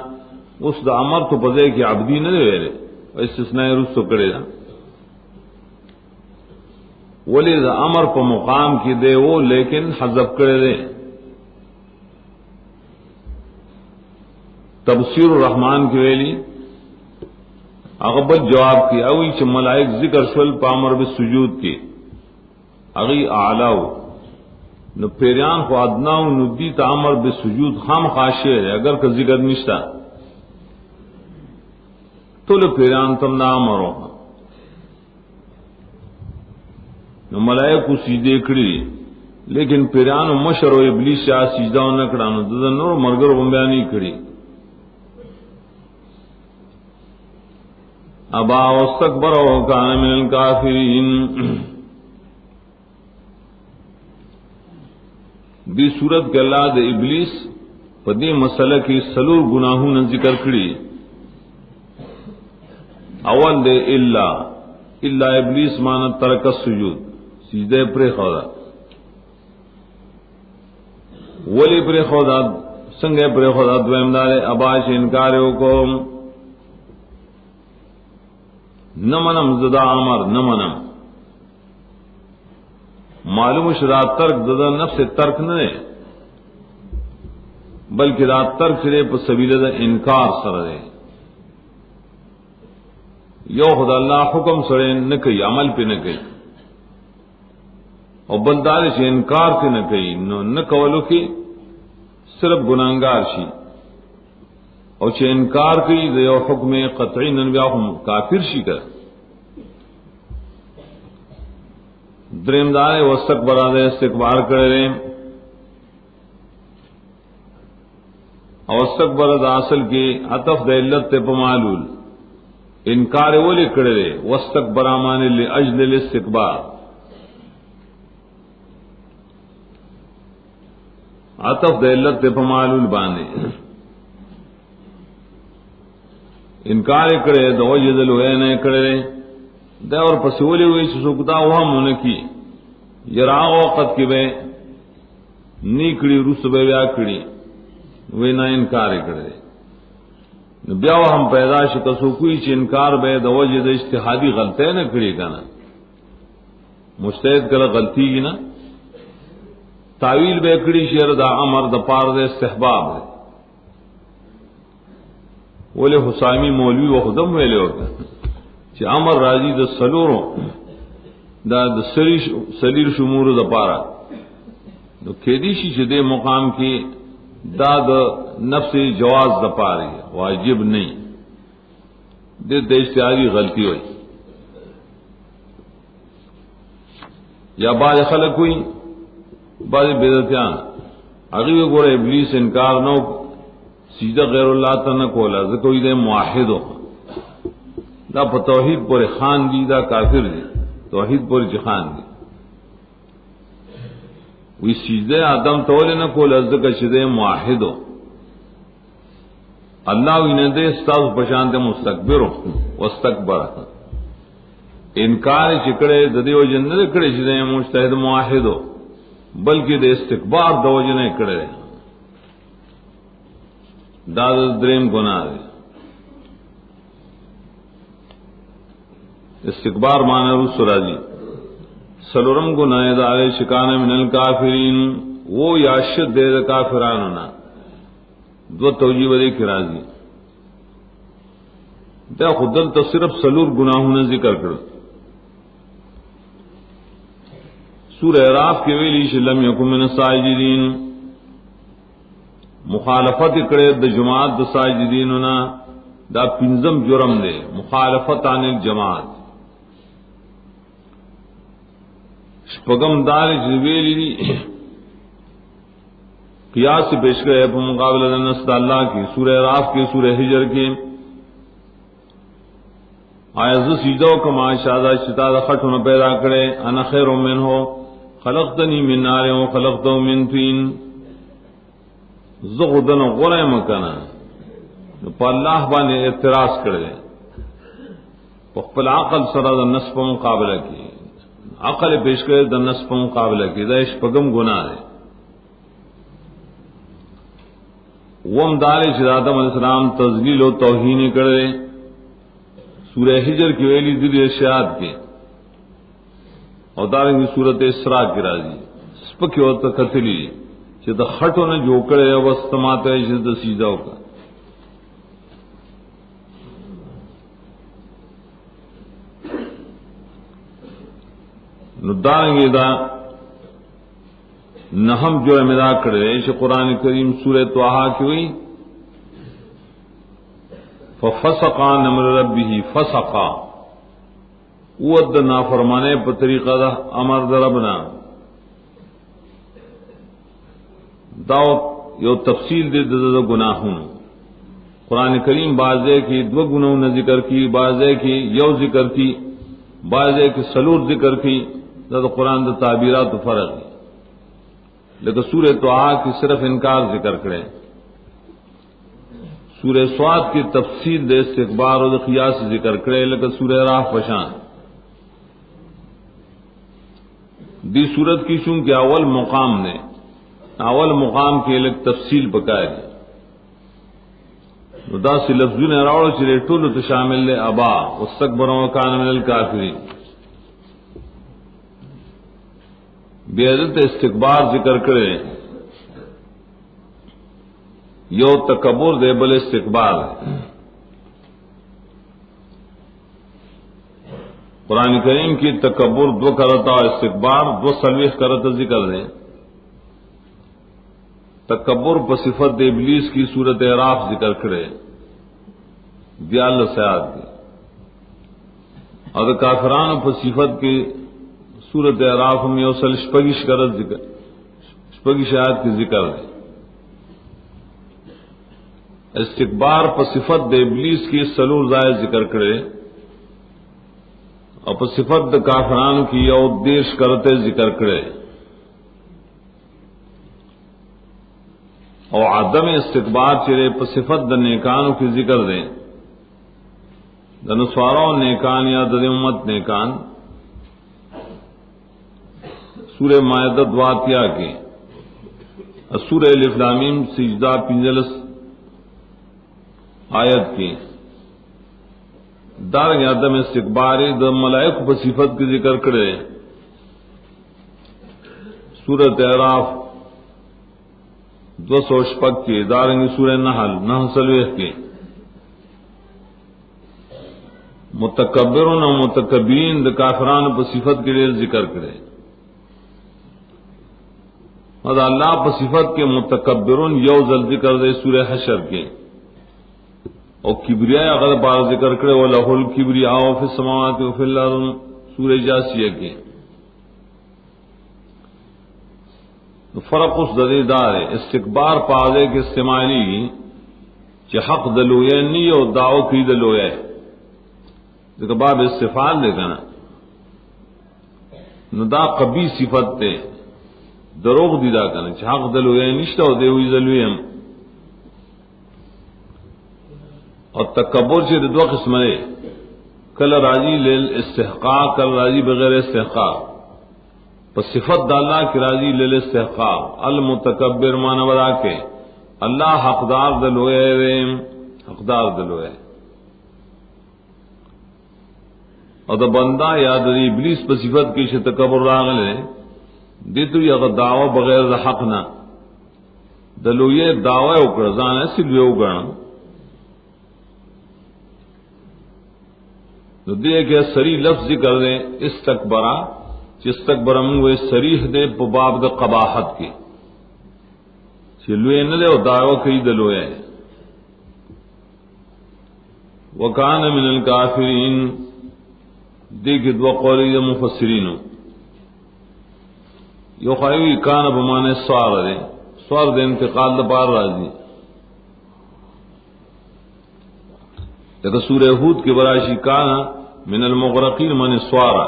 اس دا امر تو پزے کہ عبدی نہ دے ویلے استثناء رس تو کرے دا ولی دا امر پا مقام کی دے وہ لیکن حذف کرے دے. تبصیر الرحمن کی ویلی اغبت جواب کی اوی چھ ملائک ذکر شل پامر بالسجود کی اغی اعلاو نو پیریان کو ادناو ندی تا امر بالسجود خام خاشے ہے اگر کا ذکر نشتا تو لو پیریان تم نہ امرو نو ملائک کو سجدے کڑی لیکن پیریان و مشر و ابلیس شاہ سجدہ نہ کڑانو ددن نور مرگر بمبیانی کڑی ابا واستکبر وکان من الکافرین. دی صورت کے اللہ دے ابلیس پدی مسئلہ کی سلور گناہوں نے ذکر کری. اول دے الا ابلیس مانا ترک السجود سجدے پر خدا ولی پر خدا سنگے پر خدا دویم دارے اباش انکاریو کو نمنم زدا عمر نمنم معلوم شدا ترک زدا نفس ترک نہ بلکہ دا ترک سرے پر سبیل دا انکار سر دے یو خدا اللہ حکم سرے نہ کئی عمل پہ نہ کئی اور بلدار سے انکار سے نہ کئی نہ کولو کی صرف گناہگار شی اور چھ انکار کی دیو حکم قطعی ننبیا کافر شی کر. دریم دار واستکبر دے استکبار کرے اور واستکبر دا اصل کی عطف دے علت تے پمالول انکار ولی کرے واستکبر مان لاجل الاستکبار عطف دے علت تے پمالول باندے انکار کرے دو جدل ہوئے نہ کرے دا اور پسولی ہوئی سکتا وہاں من کی یرا وقت کی بے نیکڑی رس بے بیا کڑی وہ نہ انکار کرے بیا ہم پیدائش کسو کوئی چ انکار بے دو جد اجتہادی غلطی نہ کڑی کنا مجتہد کلا غلطی کی نا تعویل بے کڑی شیر دا امر دا پار دے استحباب ہے ولی حسامی مولوی و خدم ویلے ہوگا چی امر راجی دا سلوروں دا سلیر شمور دا پارا تو کھیدیشی چی دے مقام کی دا نفس جواز دا پاری واجب نہیں دے اشتہاری غلطی ہوئی. یا بعض خلق ہوئی بعض بدعتیان اگی گورے ابلیس انکار نو سجدہ غیر اللہ تا نہ کولا زکوی دے موحد ہو دا پا توحید پر خان دی دا کافر دی توحید پر خان دی وی سجدہ آدم تولے نہ کولا زکا چدے موحد ہو اللہ وی نہ دے استاذ پشانتے مستکبر ہو واستکبر انکار چکڑے ددی و جنت کڑے چدے مجتہد موحد ہو بلکہ دے استکبار دو جنے کڑے داد دریم گناہ دے. استکبار مانا رس راجی سلورم گناہ دارے شکان من الکافرین وہ یاشد دے دا کافرانونا دو توجیہ دے کی راضی دا خودل تو صرف سلور گناہوں ذکر کر سورہ اعراف کے ویلی لم یکن من الساجدین مخالفت کرے د جماعت د ساجدیننا دا پنزم جرم دے مخالفت عن الجماعت شپگم دار جویلی قیاس سے پیش کرے پر مقابلہ نصد اللہ کی سورہ اعراف کی سورہ حجر کی آیز سجدو کما شادہ شتا دا خٹھونا پیدا کرے انا خیر من ہو خلقتنی من نار و خلقتو من طین زغدن غرے مکنا پا اللہ بانے اعتراض کرے پخپل عقل سرا دا نصف مقابلہ کی عقل پیش کرے دا نصف مقابلہ کی دا اشپگم گناہ ہے وم دار چھ آدم علیہ السلام تذلیل و توہین کرے سورہ حجر کی ویلی دل ارشاد کے اور دارنگی سورت اسراء کی راضی سپکی ہوتا قتلی چھ دا خٹو نے جو کرے وستمات ہے چھ دا سیدھاو کا نو دارنگی دا نہم جو امدا کرے چھ قرآن کریم سورہ طٰہٰ کی ہوئی ففسقا نمر ربه فسقا ود نافرمانے پر طریقہ دا امر دا ربنا داو یو تفصیل دے دا گناہوں قرآن کریم بعضے کی دو گناہوں ذکر کی بعضے کی یو ذکر کی بعضے کی سلور ذکر کی دا قرآن دا تعبیرات فرق ہے لیکن سورہ طٰہٰ کی صرف انکار ذکر کرے سورہ سواد کی تفصیل دے استکبار و قیاس ذکر کرے لیکن سورہ اعراف پشان دی صورت کی چونکہ اول مقام نے اول مقام کے لیے تفصیل پکائے دا سی لفظوں نے راوڑ چلے ٹول تو شامل لے ابا واستکبر وکان من الکافرین بے عزت استکبار ذکر کرے یو تکبر دے بل استکبار قرآن کریم کی تکبر دو کرتا استکبار دو سلویخ کرتا ذکر دے تکبر پر صفت ابلیس کی صورت اعراف ذکر کرے دیال سیاد کی اور کافران پر صفت کی صورت اعراف میں اوصل شپگش کرت ذکر شپگش آیات کی ذکر دے استکبار پر صفت دے ابلیس کی سلور زائد ذکر کرے اور پر صفت دے کافران کی یو دیش کرتے ذکر کرے اور عدم استکبار چرے پر صفت دے نیکانوں کی ذکر دے دنسواروں نیکان یا دد امت نیکان سورہ مائدہ دواتیہ کے سورہ الف لام میم سجدہ پنجلس آیت کی دارنگ عدم استکباری د ملائک پر صفت کی ذکر کرے سورۃ اعراف 206 کی دارنگ سورہ نحل 9 کے متکبرون و متکبرین د کافران پر صفت کے لیے ذکر کرے اور اللہ پر صفت کے متکبرون یو ذل ذکر دے سورہ حشر کے اور کبریاء اگر بار ذکر کرے وہ لہ الکبریاء فی السماوات و فی الارض سورہ جاسیہ کے فرق اس دار ہے استکبار پازے کے استعمالی کہ حق دلوئے نہیں اور دعو کی دلوئے دیکھ باب استفال دے گا ندا قبی صفت تے دروغ دیدا کنا چھ حق دلوئے نشتا ہو دے ہوئی دلوئے اور تکبر سے دو قسم ہے کل راضی لیل استحقاق کل راضی بغیر استحقاق پس صفت ڈالنا کہ راضی لیل استحقاق المتکبر مانا بدا کے اللہ حقدار دلوئے حقدار دلوئے اور دا بندہ یا دری ابلیس پر صفت کی چھ تکبر راغلے دی تو یا دعوی بغیر دا حق نہ دلوئے دعوی اکڑ زان ایسی لوئے اکڑا نو دے کہ سری لفظ ذکر دے استکبرا استکبر منگو سریح دے پا باب دا قباحت کے چلوے نہ دے او دعوی کئی دلوے وکان من الکافرین دیکھ دو قولی دا مفسرینو یو خواہی کان بمانے سوار دے سوار دے انتقال دا بار رازی لیکن سورہ ہود کے براشی کان من المغرقین من سوارا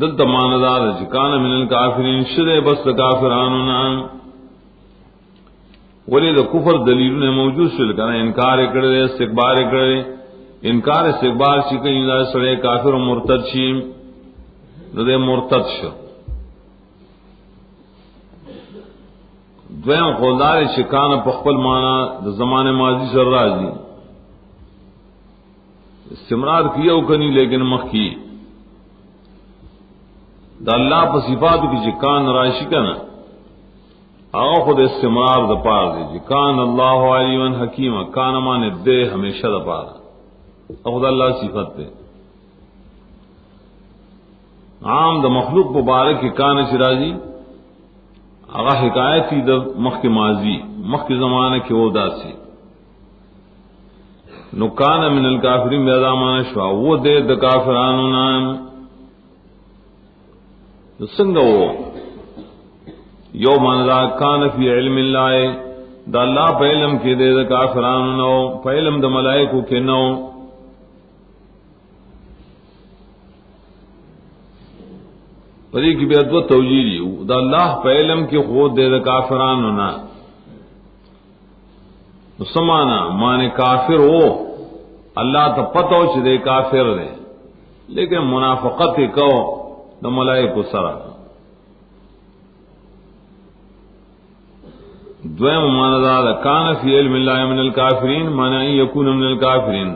دل تماندار کان من الکافرین شدے بس کافرانونا ولی دا کفر دلیل نے موجود شل کنا انکار کرے استکبار کرے انکار استکبار شي کہیں دا سڑے کافر و مرتد شي دے مرتد شو دویم قولدار شکان پخپل مانا دا زمان ماضی سر راضی استمرار کیا او کنی لیکن مخی دا اللہ پا صفاتو کی جکان راشی کنا آغا خود استمرار دا پار دے جکان اللہ علیمن حکیم کان مان دے ہمیشہ دا پار خود اللہ صفت دے عام دا مخلوق مبارک کی کان شرازی آغا حکایتی دا مخ کے ماضی مخ کے زمانہ کے وہ دا سی نو کان من الکافرین بیادا مانا شوا وہ دے دا کافرانو نام سنگا وہ یو مانا کان فی علم اللہ دا اللہ پا علم کے دے دا کافرانو نو پا علم دا ملائکو کے نو پدی کی بیعت و توجیری دا اللہ پا علم کے خود دے دا کافرانو نا سمانا مانے کافر ہو اللہ تا پتہ ہو چھ دے کافر دے لیکن منافقت کو دا ملائکو سرا دویم مانا دا کان فی علم اللہ من الکافرین مانا ان یکون من الکافرین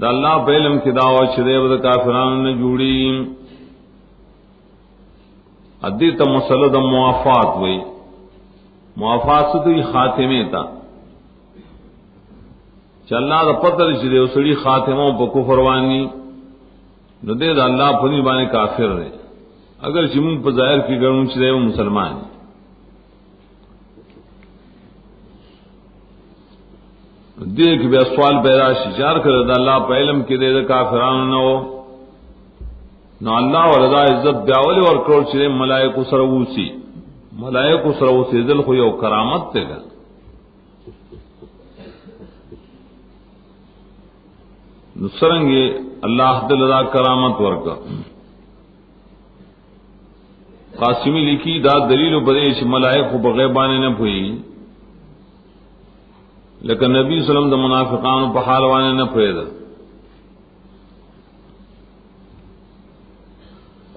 دا اللہ پا علم کی دعوت چھ دے دا کافرانو نے جوڑی ادیتا مسئلہ دا موافات ہوئی موافات سے تو یہ خاتمے تا چا اللہ دا پتر چلے اسڑی خاتموں پا کفروانی نو دے دا اللہ پنی بانے کافر دے اگر چمون پا ظاہر کی گرون چلے وہ مسلمان دے کہ بے سوال پیدا شجار کر دا اللہ پا علم کی دے دا کافران نو نو اللہ وردا عزت بیاولی اور کرول چلے ملائکو سروسی ملائکو سروسی دل خوی او کرامت تے گا نو سرنگے اللہ دل ادا کرامت ورکا قاسمی لکھی دا دلیل و بدیش ملائکو بغیبانے نہ پوئی لیکن نبی صلی اللہ علیہ وسلم دا منافقان پا حالوانے نہ پوئی دا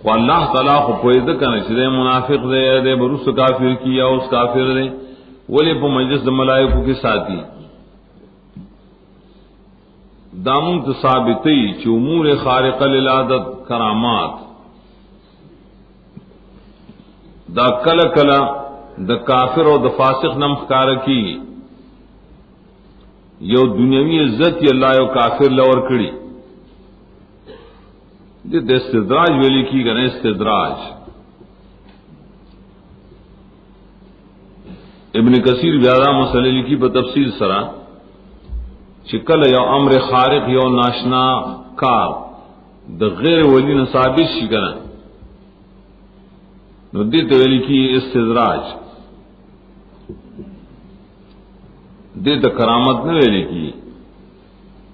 و اللہ تعالیٰ کو پوئی دا کنا چھ دے منافق دے دے بروس کافر کی یا اس کافر دے ولی پا مجلس دا ملائکو کے ساتھی دامن ثابتی چ امور خارقہ للعادت کرامات دا کل کلا دا کافر و دا فاسق نم خکار کی یو دنیاوی عزت یا اللہ یو کافر لور کڑی دے استدراج ویلی کی گنے استدراج ابن کثیر زیادہ مسئلے لکھی بتفصیل سرا چکل یو امر خارق یو ناشنا کار د غیر ولی نہ ثابت شي کنه نو دې ته ویل کی استدراج دې ته کرامت نه ویل کی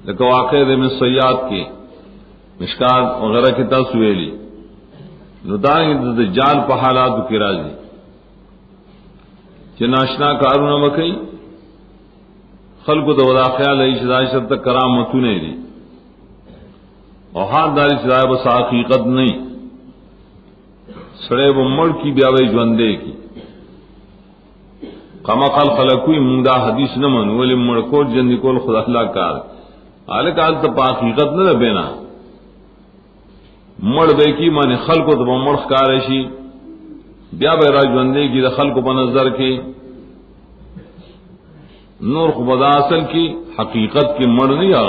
لکه واقع دې میں سیاد کی مشکات وغیرہ کی تاسو ویلی نو دا د دجال په حالاتو کې راځي چې ناشنا کارونه وکړي خلق دا ودا خیال ہے چې دایشت تک کرامتونه دي او حال داری چې دا بس حقیقت نہیں سڑے وہ مڑ کی بیا وی ژوندې کی کما قال خلقوی مونږ دا حدیث نه منو ولې مړ کول جن کول خدا الله کار حال کال ته حقیقت نه بینا مړ به کی معنی خلق ته مړ ښکار شي بیا به را ژوندې کی د خلق په نظر کې نور خدا اصل کی حقیقت کی مر نہیں آ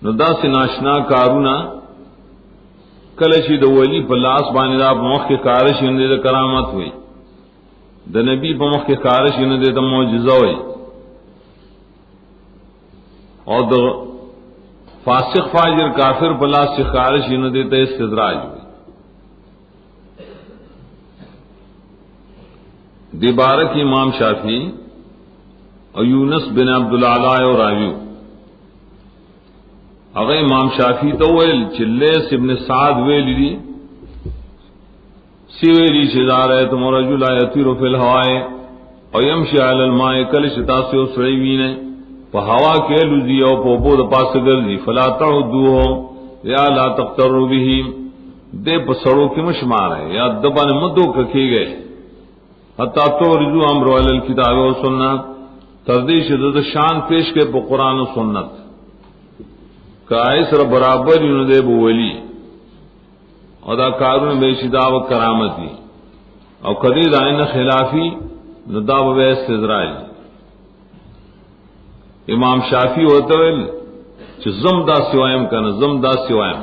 نو دا سے ناشنا کارونا کلشی د ولی په لاس باندې دا مخ کې کارش نه د کرامت وي د نبی په مخ کې کارش نه د معجزه وي او د فاسق فاجر کافر په لاس کې کارش نه د استدراج وي دی بارک امام شافعی اور یونس بن عبدالعلا اور راوی اگر امام شافعی تو ویل چلیس ابن سعد ویل دی سیویلی شدار ہے تم رجل یطیر فی الهواء او یمشی علی الماء کل شتا سے اسریوین په هوا کې لذي او په بو د پاس ګرځي فلا تعدوه یا لا تقتروا به دے پسړو کې مشمار ہے یا دبن مدو ککی گئے حتا تو رجو امر علی الکتاب و سنت تردیش د شان پیش کے په قران و سنت کائسر برابر یوں دے بو ولی ادا کارون بے شدا و کرامتی او کدی دائن خلافی نداب و استدراج امام شافعی ہوتا ہے کہ زم دا سوائم کنا زم دا سوائم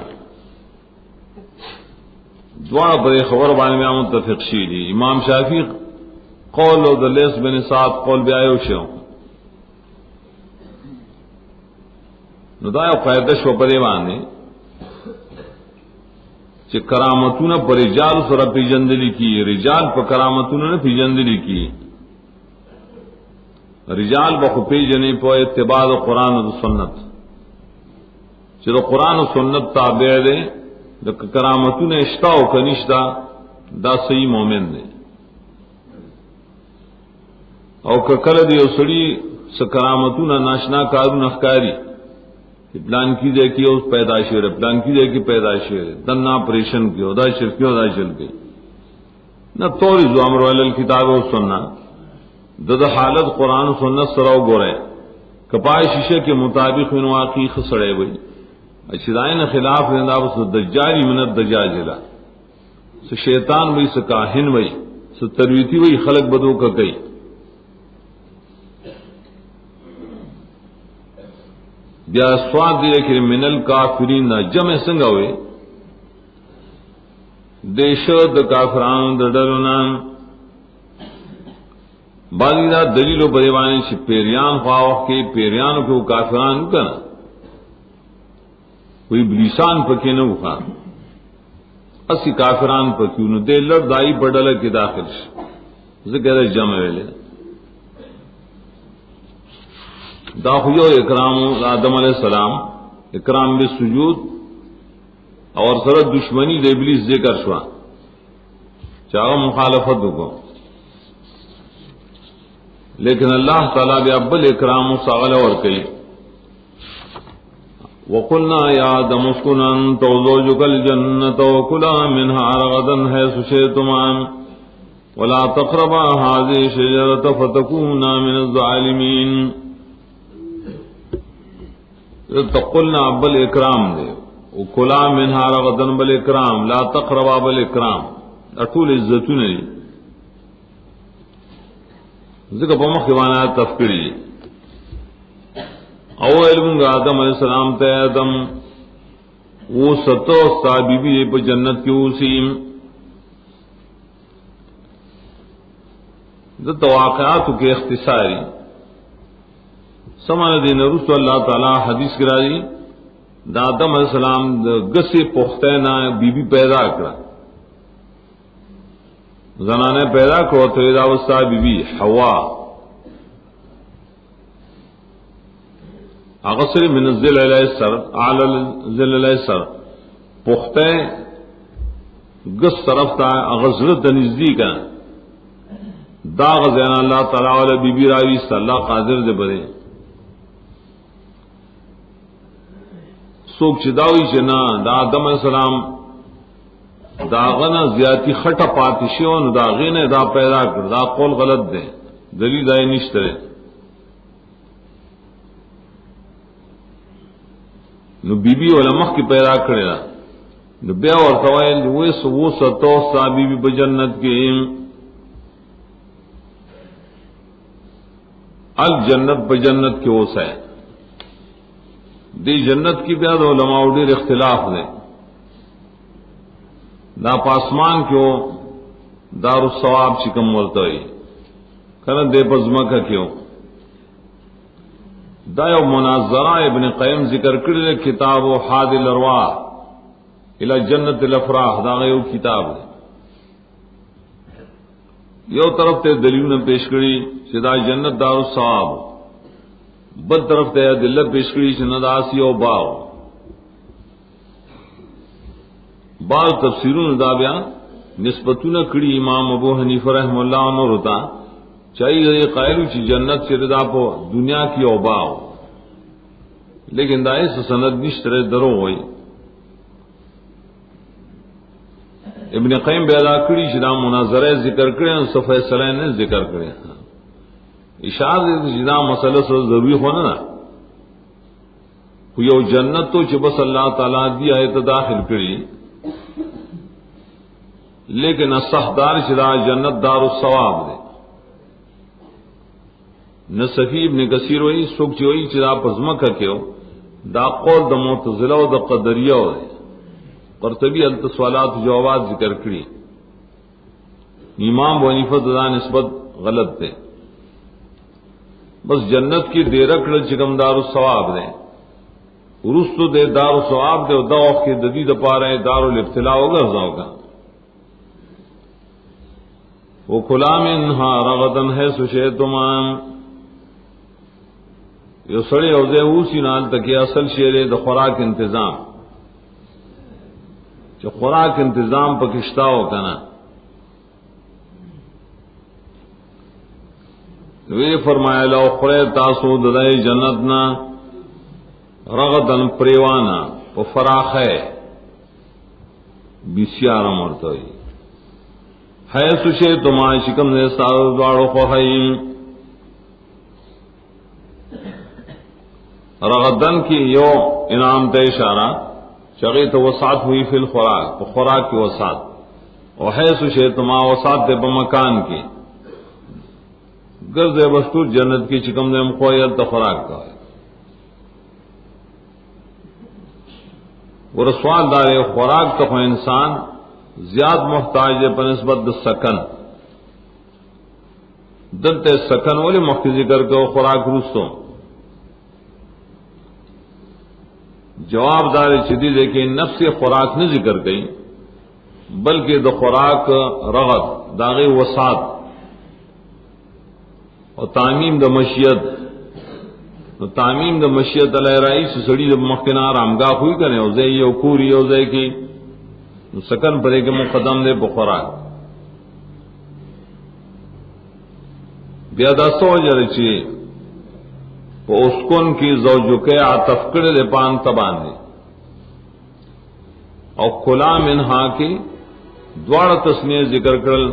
دوار پر خبر بانے میں متفق شی دی امام شافعی قول او دلیس بن سعد قول بیایو شو نو دا یو قاعده شو په دی باندې چې کرامتونه پر رجال سره پیژندل کی رجال په کرامتونه نه پیژندل کی رجال بخو پیژنې په اتباع قرآن او سنت چې د قرآن او سنت تابع دي د کرامتونه اشتا او کنيشتا دا صحیح مومن دی او کله دی وسړي س کرامتونه ناشنا کارونه ښکاری پلان کی دے کی اس پیدائشی رہے پلان کی دے کی پیدائشی رہے دنا آپریشن کی ادا شرف کی ادا چل گئی نہ توری زامر والے کتاب و سننا دد حالت قرآن و سنت سراؤ گورے کپائے شیشے کے مطابق ان واقعی خسڑے ہوئی اشدائن خلاف رندا بس دجاری منت دجاجلا سو شیطان وئی سو کاہن وئی سو ترویتی وئی خلق بدو کا گئی بیا سواد دی کہ من الکافرین دا جمع څنګه وي دیشو د کافرانو د ډلونه باندې دا دلیل په دیوانه چې پیریان خواو کې پیریانو کو کافران کنا کوئی ابلیسان پکې نه وخا اسی کافران پکې نو د لړ دای په ډله کې داخل شي ذکر جمع ویلې دا خو اکرام آدم علیہ السلام اکرام بالسجود اور سره دشمنی د ابلیس ذکر شوا چاہو مخالفت کو لیکن اللہ تعالی بیا بل اکرام ساغل اور کئی وقلنا یا آدم اسکن انت وزوجک الجنة وکلا منها رغدا حیث شئتما ولا تقربا هذه الشجرة فتكونا من الظالمین تقلنا بل اکرام دے وکلا منها رغدا بل اکرام لا تقربا بل اکرام اطول عزتون دی ذکر پا مخیوانا تفکری او علمونگا آدم علیہ السلام تے آدم وہ ستو صحابی بھی پا جنت کی اوسیم دت واقعاتو کے اختصاری سمان دین رسول اللہ تعالی حدیث کرا دی دا آدم علیہ السلام گسی پختینا بی بی پیدا کرا زنانے پیدا کرو تو دا وستا بی بی حوا اغسر من الذل علیہ السر اعلی الذل علیہ السر پختے گس طرف تا اغزرت نزدیک دا غزینا اللہ تعالی علی بی بی راوی صلی اللہ قادر دے برے سوک چداوی چنا دا آدم علیہ السلام دا غنا زیاتی خٹا پاتشیون دا غینے دا پیدا کر دا قول غلط دے دلیل دائی نشترے نو بی بی علماء کی پیدا کرے دا نو بیا ورطوائل وہ ستو سا بی بی بجنت کی الجنت بجنت کی وہ سائے دی جنت کی بیا د علماء ډیر اختلاف دی دا پاسمان کیو دار الثواب چکم ورته وي کنه دې پزماکه کیو دا یو مناظره ابن قیم ذکر کړل کتاب حاد الارواح الى جنت الافراح دا یو کتاب دی یو طرف ته دلیلونه پیش کړي چې دا جنت دار الثواب بل طرف ته دلیل پیش کړي چې نداسی او باو بعض تفسیرون دا بیا نسبتونه کړي امام ابو حنیفه رحم الله عنه رتا چاہیے قائل چې جنت سے رضا په دنیا کی او باو لیکن دا اس سند نشتره درو وای ابن قیم بیان کړي چې دا مناظره ذکر کړي او صفه سلام نے ذکر کړي اشاره دې چې دا مسله سره ضروری هونه نه خو یو جنت تو چې بس الله تعالی دی آیت داخل کړي لیکن اصحدار چې دا جنت دار الثواب دی نصفی ابن کثیر وی سوک چې وی چې دا پزمکه کېو دا قول د معتزله او د قدریه دی قرطبی التسوالات جوابات ذکر کړي امام ابو حنیفه دا نسبت غلط ده بس جنت کی ډیر کړه چې کوم دار الثواب ده ورستو ده دار الثواب ده او دا وخت د دې د پاره دار الابتلاء وګرځاوګا وکلا منها رغدن ہے سشیتمان یو سړی او زه اوسی نال تکي اصل شعر د خوراک انتظام چې خوراک انتظام پکښتاو کنه وی فرمایا لو خره تاسو د جنت نا رغدن پریوانا په فراخه بسیار مرتوی ہے سوشے تما شکم نے سارو دواړو خو ہے رغدن کی یو انعام ته اشارہ چغی تو وسعت ہوئی فی الخوراک خوراک کی وسعت اور ہے سوشے تما وسعت دے بمکان کی گرد بستور جنت کی چکم نے مخویت خوراک کا ہے وہ رسوال دار خوراک تو انسان زیاد محتاج ہے بنسبت سکن دلتے سکن والی مخی ذکر کو خوراک روستوں جواب دار شدید ہے کہ نفس خوراک نہ ذکر گئی بلکہ د خوراک رغد داغی وسعت اور تعمیم د مشیت تعمیم د مشیت علیہ رئیس سڑی مخنا رامگاہ ہوئی کرے اوزے یو کوری اوزے کی سکن پرے کے مقدم دے بخوراک بیادا سو جرچی اسکن کی زوجو کے عطف کڑے دے پان تبان دے اور کلا منہا کی دوار تسنیہ ذکر کرل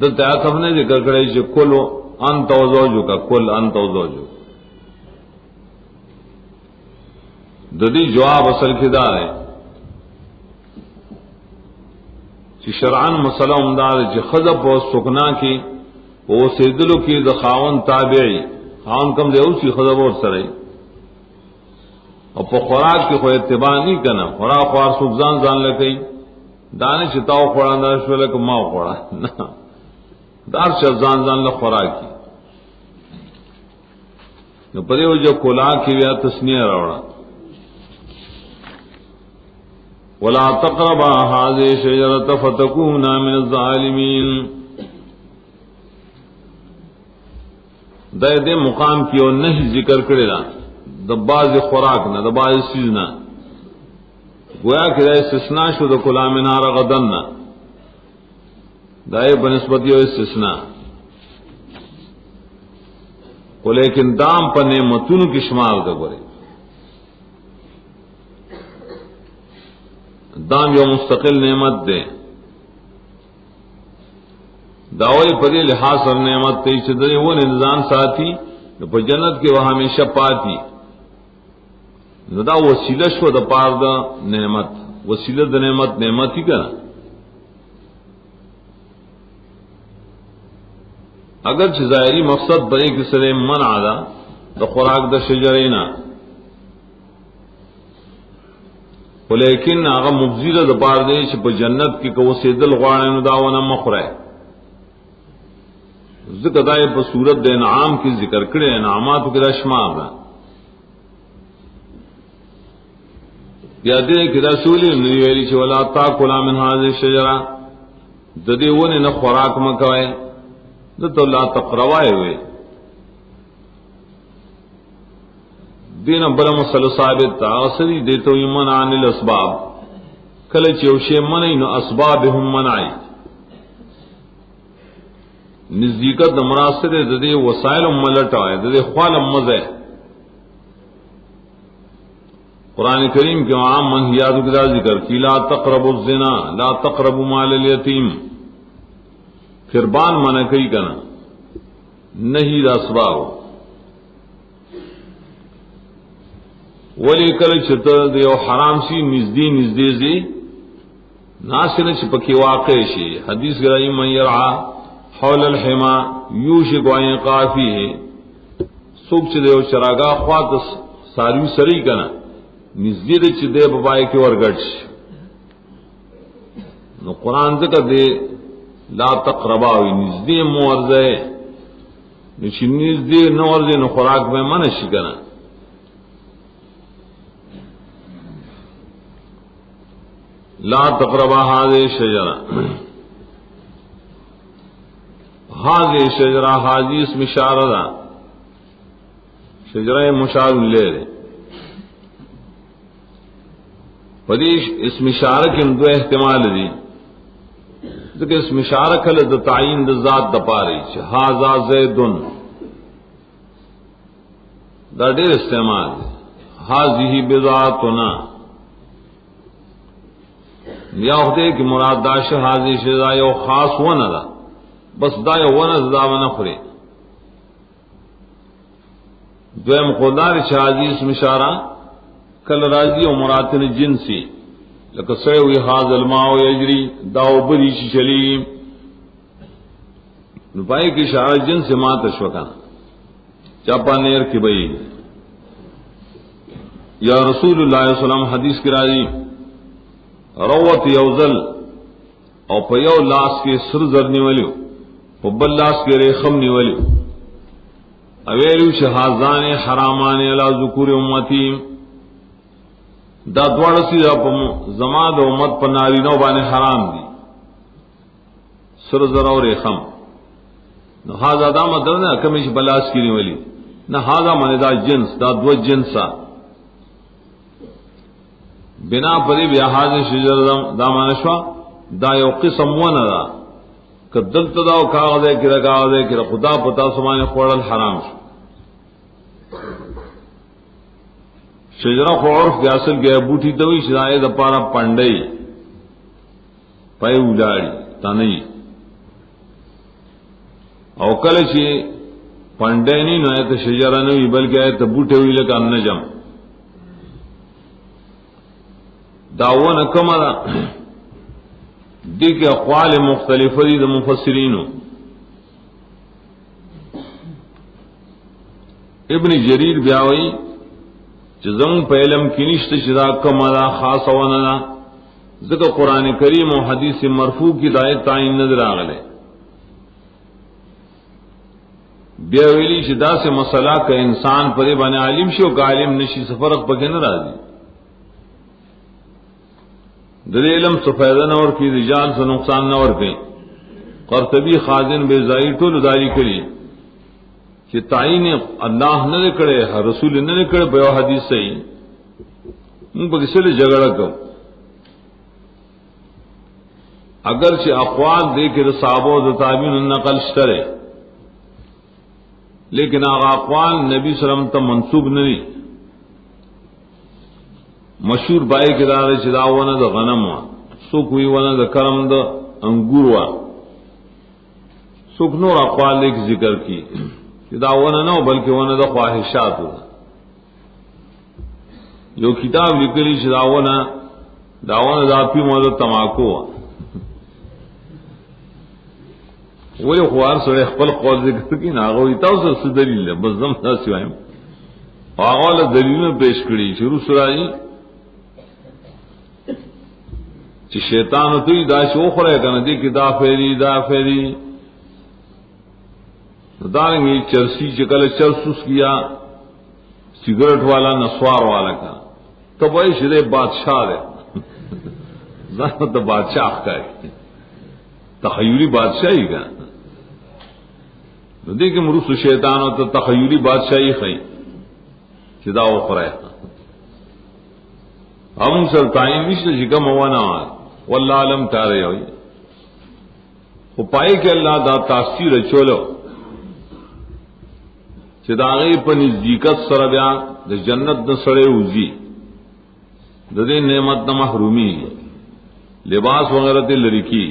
دلتے عطف نے ذکر کرے جو کلو انت و زوجو کا کل انت و زوجو ددی جواب اصل خدا ہے شرعن مسئلہ امداد چې خذب او سکنا کی او سیدلو کی د خاون تابعی خاون کم دی اوسی خذب اور سره او په خوراک کې خو اتباع نه کنا خوراک خوار سوزان ځان لکې دانه چتاو خوړاند شول کما خوړا دار شزان ځان له خوراکي نو پرې وجه کولا کې بیا تسنیه راوړه ولا تقربا هذه الشجرة فتكونا من الظالمين دے مقام کی اور نہیں ذکر کرے نا دباز خوراک نہ دباز چیز نہ گویا کہ استثناء شد کلا من رغدن نہ دائے بنسبت یہ استثناء کو لیکن دام پر نعمتون کی شمار دے گورے دام یو مستقل نعمت دے داوی پدی لحاظ سر نعمت تے چدرے وہ نظام ساتھی پا جنت کے وہ ہمیشہ پاتی دا وسیلہ شو دا پار دا نعمت وسیلہ دا نعمت ہی کنا اگر ظاہری مقصد بنے کس طرح منع دا دا خوراک دا شجرینا، ولیکن آغا مبزیر دا پار دے چھ پا جنت کی کو سیدل غوارنو داونا مخرائے. ذکر دائے پا صورت دے انعام کی ذکر کرے، انعاماتو کی رشمار دا یا دے کی رسولی نویلی چھ ولا تاکلا من حاضر شجرہ، دا دے ونی نا خوراک مکوئے، دا تو لا تقروائے ہوئے. دین بلا مسئلہ ثابت تا اصلی دیتو یمن عن الاسباب، کلچ یوشے منی نو اسباب ہم منعی. نزدیکت نمراسر ددے وسائل ملٹ آئے، ددے خوال مزے. قرآن کریم کے عام منہیات کا ذکر کی لا تقربوا الزنا، لا تقربوا مال الیتیم، قربان منع کئی کنا نہیں دا اسباب. ولی کل چھتا دیو حرام سی نزدی زی ناسن چپکی واقع شی. حدیث گرائی من یرعا حول الحما یوشک وان یقع فیہ، سوک چھ دیو چراگا خوات ساریو سری کنا نزدی دے چھ دے ببائی کی ورگڑ شی. نو قرآن ذکر دے لا تقرباوی نزدی مورزے، نو چھ نزدی نورزے نو خوراک میں منشی کنا. لا تقربا هذه الشجرة، هذه الشجرة هذه اسم اشارہ شجرہ مشار لے پدیش اسم اشارہ کے دو احتمال دی. کہ اسم اشارہ کل د تعین د ذات د پاری چ هذا زید دا ډیر استعمال. هذه بضاعتنا یا ہوتے کہ مراد داش حاضر شدا یو خاص ونه دا، بس دا یو ونه دا ونه خوري. دویم خدار شاذی اسم اشارہ کل راضی و مراتن جنسی، لکه سوی حاضر الماء یجری داو بری چلی نپائی کی اشارہ جنس ما تشوکا چاپا نیر کی بئی. یا رسول اللہ علیہ وسلم حدیث کی راضی روت یوزل او په یو لاس کې سر زر نیولیو، په بل لاس کې ریخم نیولیو، اویلو شهازان حرامان علی ذکور امتی، دا دوړ سي په زما د امت په نارینه باندې حرام دي، سر زر او ریخم. نو هاذا دا مطلب نه کمیش بلاس کې نیولی، نه هاذا من دا جنس، دا دو جنسا بنا پری بیا حاضر شجر دامانشوا دا یو قسم ونه دا که دلتا دا و کاغذے کرا کاغذے کرا خدا پتا سمانے خوڑل حرام شو. شجرہ خو عرف کے اصل کے بوٹی توی شدائے دا پارا پنڈئی پای اجاڑی تنئی او کل چی پنڈے نہیں نو ایت شجرہ نوی بلکہ ایت بوٹے ہوئی لکا النجم. داون کما دا دی کے اقوال مختلف دی دا مفسرینو. ابن جریر بیاوی چزنگ پہ علم کی نشت چدا کما دا خاص وانا دا ذکر قرآن کریم و حدیث مرفوع کی دایت تعین نظر آگلے. بیاویلی چدا سے مسئلہ کا انسان پرے بنے عالم شو کا عالم نشی سفرق پکے نہ راضی در علم سے فائدہ نور کی رجال سے نقصان نور کی. قرطبی خازن بے زائی ٹول داری کری کہ تعین اللہ نہ کرے رسول نہ کرے بے حدیث صحیح ان کو کسی جھگڑا کو اگرچہ اقوال دے کے صحابہ و تابعین نقل کرے لیکن آغا اقوال نبی صلی اللہ علیہ وسلم تا منسوب نہیں. مشہور بائی کے دارے چدا ون دا غنم وا سوک ہوئی ون دا کرم دا انگور وا سوک نور اقوال ایک ذکر کی چدا ون نہ بلکہ ون دا خواہشات ہوا. جو کتاب لکلی چدا ون دا پی مولا تماکو وا وہی خوار سڑے خپل قول ذکر کی ناغوی تاو سے دلیل ہے بس زم دا سوائم اول دلیل پیش کړي شروع سرائی چې شیطان ته دا شو خره کنه دي کې دا فیری دارنگی چرسی چکل چرسوس کیا سگریٹ والا نسوار والا کا تو بھائی شرے بادشاہ ہے تو بادشاہ کا ہے تخیلی بادشاہی کا دیکھ مرس شیطان ہو تو تخیلی بادشاہی خی چدا اخرا ہم سر تعین نشت شکم ہوا واللہ علم کہہ رہے ہوئی وہ پائے کہ اللہ دا تاثیر چولو چې دا غي په نزدېکت سره بیا د جنت د سره وځي د دې نعمت نه محرومي لباس وغیرہ ته لری کی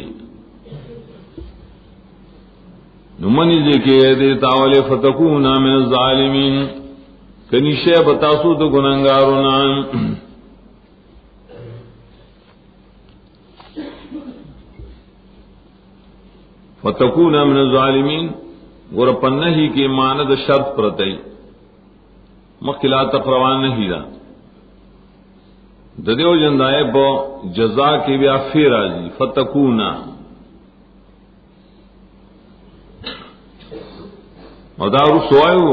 نو منی دې کې دې تاول فتكون من الظالمین کنيشه بتاسو د ګناګارونو فتكون من الظالمین ور پنہی کی ماند شرط پرتئی مخلا تقروان نہیں دا ددیو جندائے بو جزا کی بیا فی راضی فتکونا اور دا رسوائیو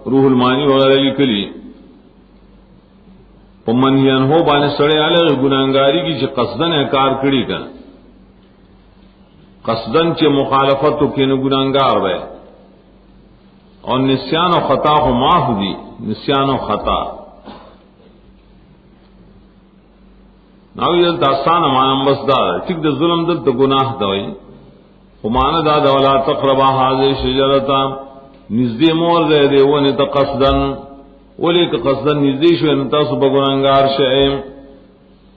روح المانی وغیرہ لکلی پمنیان ہو بانے سڑے آلے گناہگاری کی چھ قصدن اکار کری کا قصدن چھ مخالفت تو کین گناہگار بے اور نسیان و خطا کو معاف دی نسیان و خطا ناوی داستان مانا بسدار ٹھیک دا ظلم دل تو گناہ دوئی خمانا دا دولا تقربا حاضر شجرتا نزدی مور دے دے ونی تا قصدن ولی که قصدن نزدی شوی نتا سو بگنانگار شئیم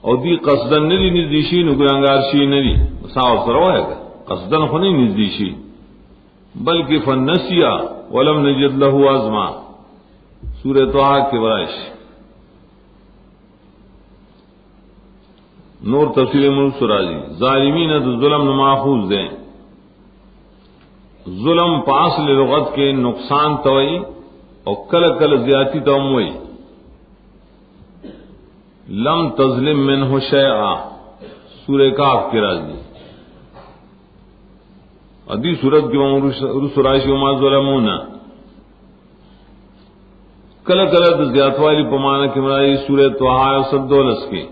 او دی قصدن ندی نزدی شی نو گنانگار شی ندی ساو سروائی گا قصدن خونی نزدی شی بلکہ فنسیا ولم نجد له عزما سورہ طه کے ورائش نور تفسیر منصوراجی ظالمین تو ظلم ماخوذ دیں ظلم پاس لغت کے نقصان توئی اور کل کل زیادتی توئی لم تظلم منه شیئا سورہ کاف کے راضی ادی صورت کی رسرائش وما ظلمونا کل کل زیادت والی پمانا کی مرائی سورہ طه 112 کی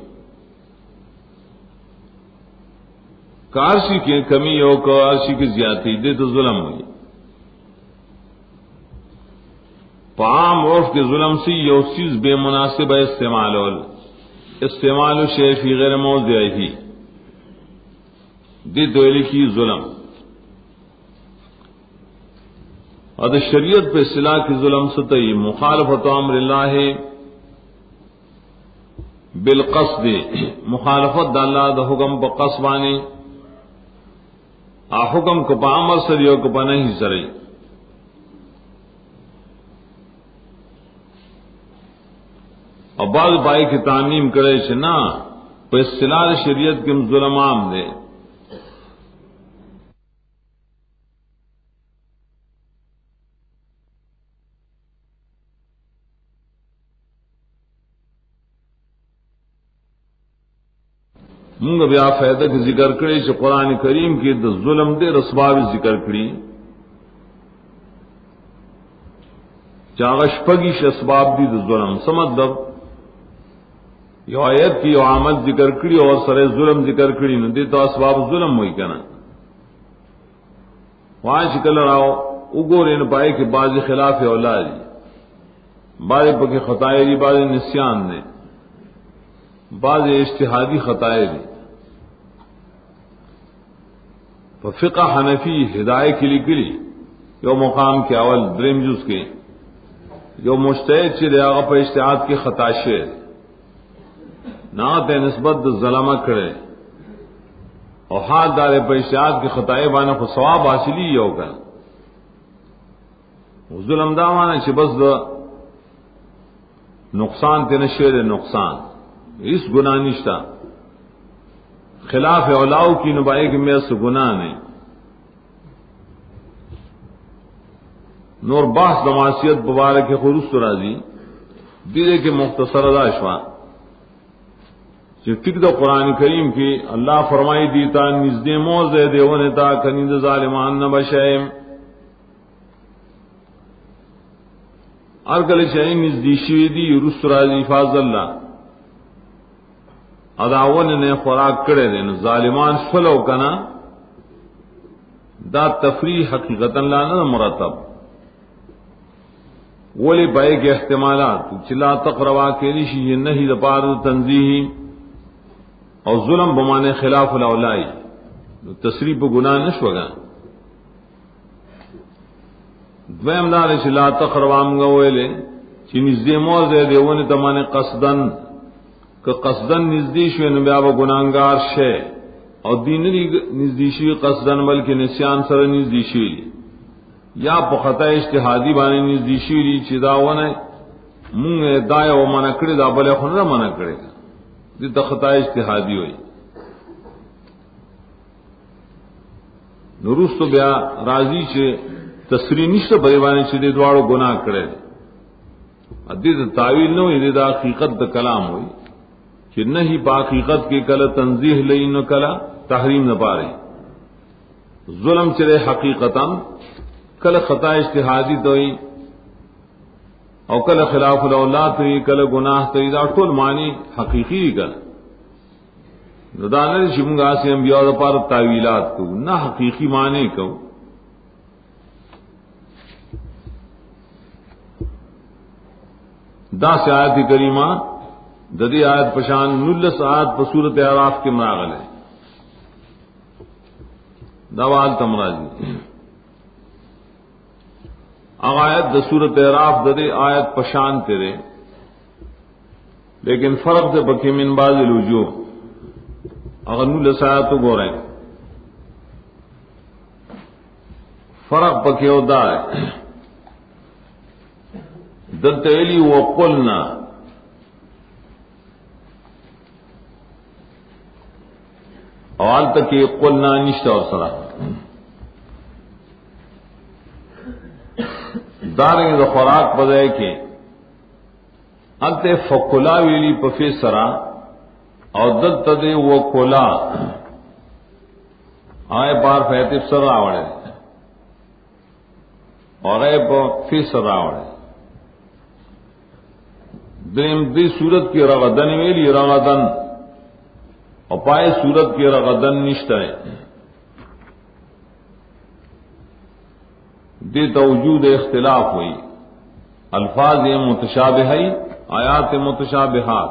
کارشی کی کمی ہو کارشی کی زیادتی دے تو ظلم ہوئی پام عرف کے ظلم سے یہ چیز بے مناسب ہے استعمال شیء فی غیر موضعہ دے تو لکھی ظلم اور شریعت پہ اصطلاح کی ظلم ستئی مخالفت امر اللہ بالقصد مخالفت اللہ دا حکم پہ قصبانی آ حکم کو پا امر سریو کو پا نہیں سری اور بعض بائی کی تعمیم کرے چنا پہ اصطلاح شریعت کی ظلم عام دے منگ بیا فائدہ کی ذکر کری چھ قرآن کریم کی دا ظلم دے رسباب ذکر کری چاغش پگیش اسباب دی دا ظلم سمد دب یو آیت کی یو عامت ذکر کری اور سر ظلم ذکر کری نو دی تو اسباب ظلم ہوئی کنا وہاں شکل راؤ اگو رین پائے کہ بعض خلاف اولادی بعض پکی خطائے دی بعض نسیان نے بعض اجتہادی خطائے دی فقہ حنفی ہدایت کے لیے کلی یو مقام کے اول دریم جز کے جو مجتہد چھ دیا پر اجتہاد کی خطا شے نات نسبت ظلمہ کرے اور ہاتھ دارے پر اجتہاد کی خطائے بانا کو ثواب حاصلی ہی ہوگا ظلم دا مانا چھ بس دا نقصان تین شیر نقصان اس گناہ نشتا خلاف اولاؤ کی نبائی کہ میں سے گناہ نہیں نور بحث دماسیت مبارک خروس راضی دیدے کے مختصر اداشوا جو ٹک دا قرآن کریم کی اللہ فرمائی دیتا نزدے موزے دیونتا کنید ظالمان نبشائم ارکل شاہی نزدی شویدی رس رازی فاض اللہ اداون نے خوراک کرے دین ظالمان سلو کنا دا تفریح حقیقتا لانا مرتب ولی بائے کے احتمالات چلا تقربا کے لیشی یہ نہیں دپار تنزیحی اور ظلم بمانے خلاف الاولائی تصریح پہ گناہ نشوگا دویم دار چلا تقربا مگویلے چی نزدی موزے دیونی تمانے قصدن کہ قصدن نزدی شوی نبیاب گناہگار شے اور دینری نزدی شوی قصدن بلکہ نسیان سر نزدی شوی یا پا خطا اجتحادی بانے نزدی شوی چی داوانے مونگ دایا و منع کرے دا بلے خون را منع کرے گا دیتا خطا اجتحادی ہوئی نروس تو بیا راضی چے تصریح نشتا بریبانے چی دے دوارو گناہ کرے دیتا تعویل نو یہ دا حقیقت دا کلام ہوئی کہ نہیں با حقیقت کی کل تنزیح لئی نو کلا تحریم نہ پارے ظلم چلے حقیقتا کل خطا اجتحادی توئی او کل خلاف الاولاد توئی کل گناہ توئی دا ٹول معنی حقیقی کل ندانر شمگا سے انبیاء دا پار تعویلات کو نہ حقیقی معنی کو دا سے آیت کریمہ ددی آیت پشان نلس آیت پر صورت اعراف کے مراغل ہے دوال تمراجی آیت د صورت اعراف ددی آیت پشان تیرے لیکن فرق سے بکی من باز الوجوہ اگر نلس آیت تو گو رہے فرق پکی ہوتا ہے دتیلی وقلنا اوال تک یہ قلنا نشتا اور سرا داریں دا خوراک بدائے کہ انت فقلا ویلی پفی سرا اور دد تدے وہ کولا آئے بار فیتف سر آوڑے اور اے فی سر آوڑے دریم دی صورت کی رغدن ویلی رغدن اور پائے صورت کی رغدن نشتا ہے دی توجود اختلاف ہوئی الفاظ متشابہی آیات متشابہات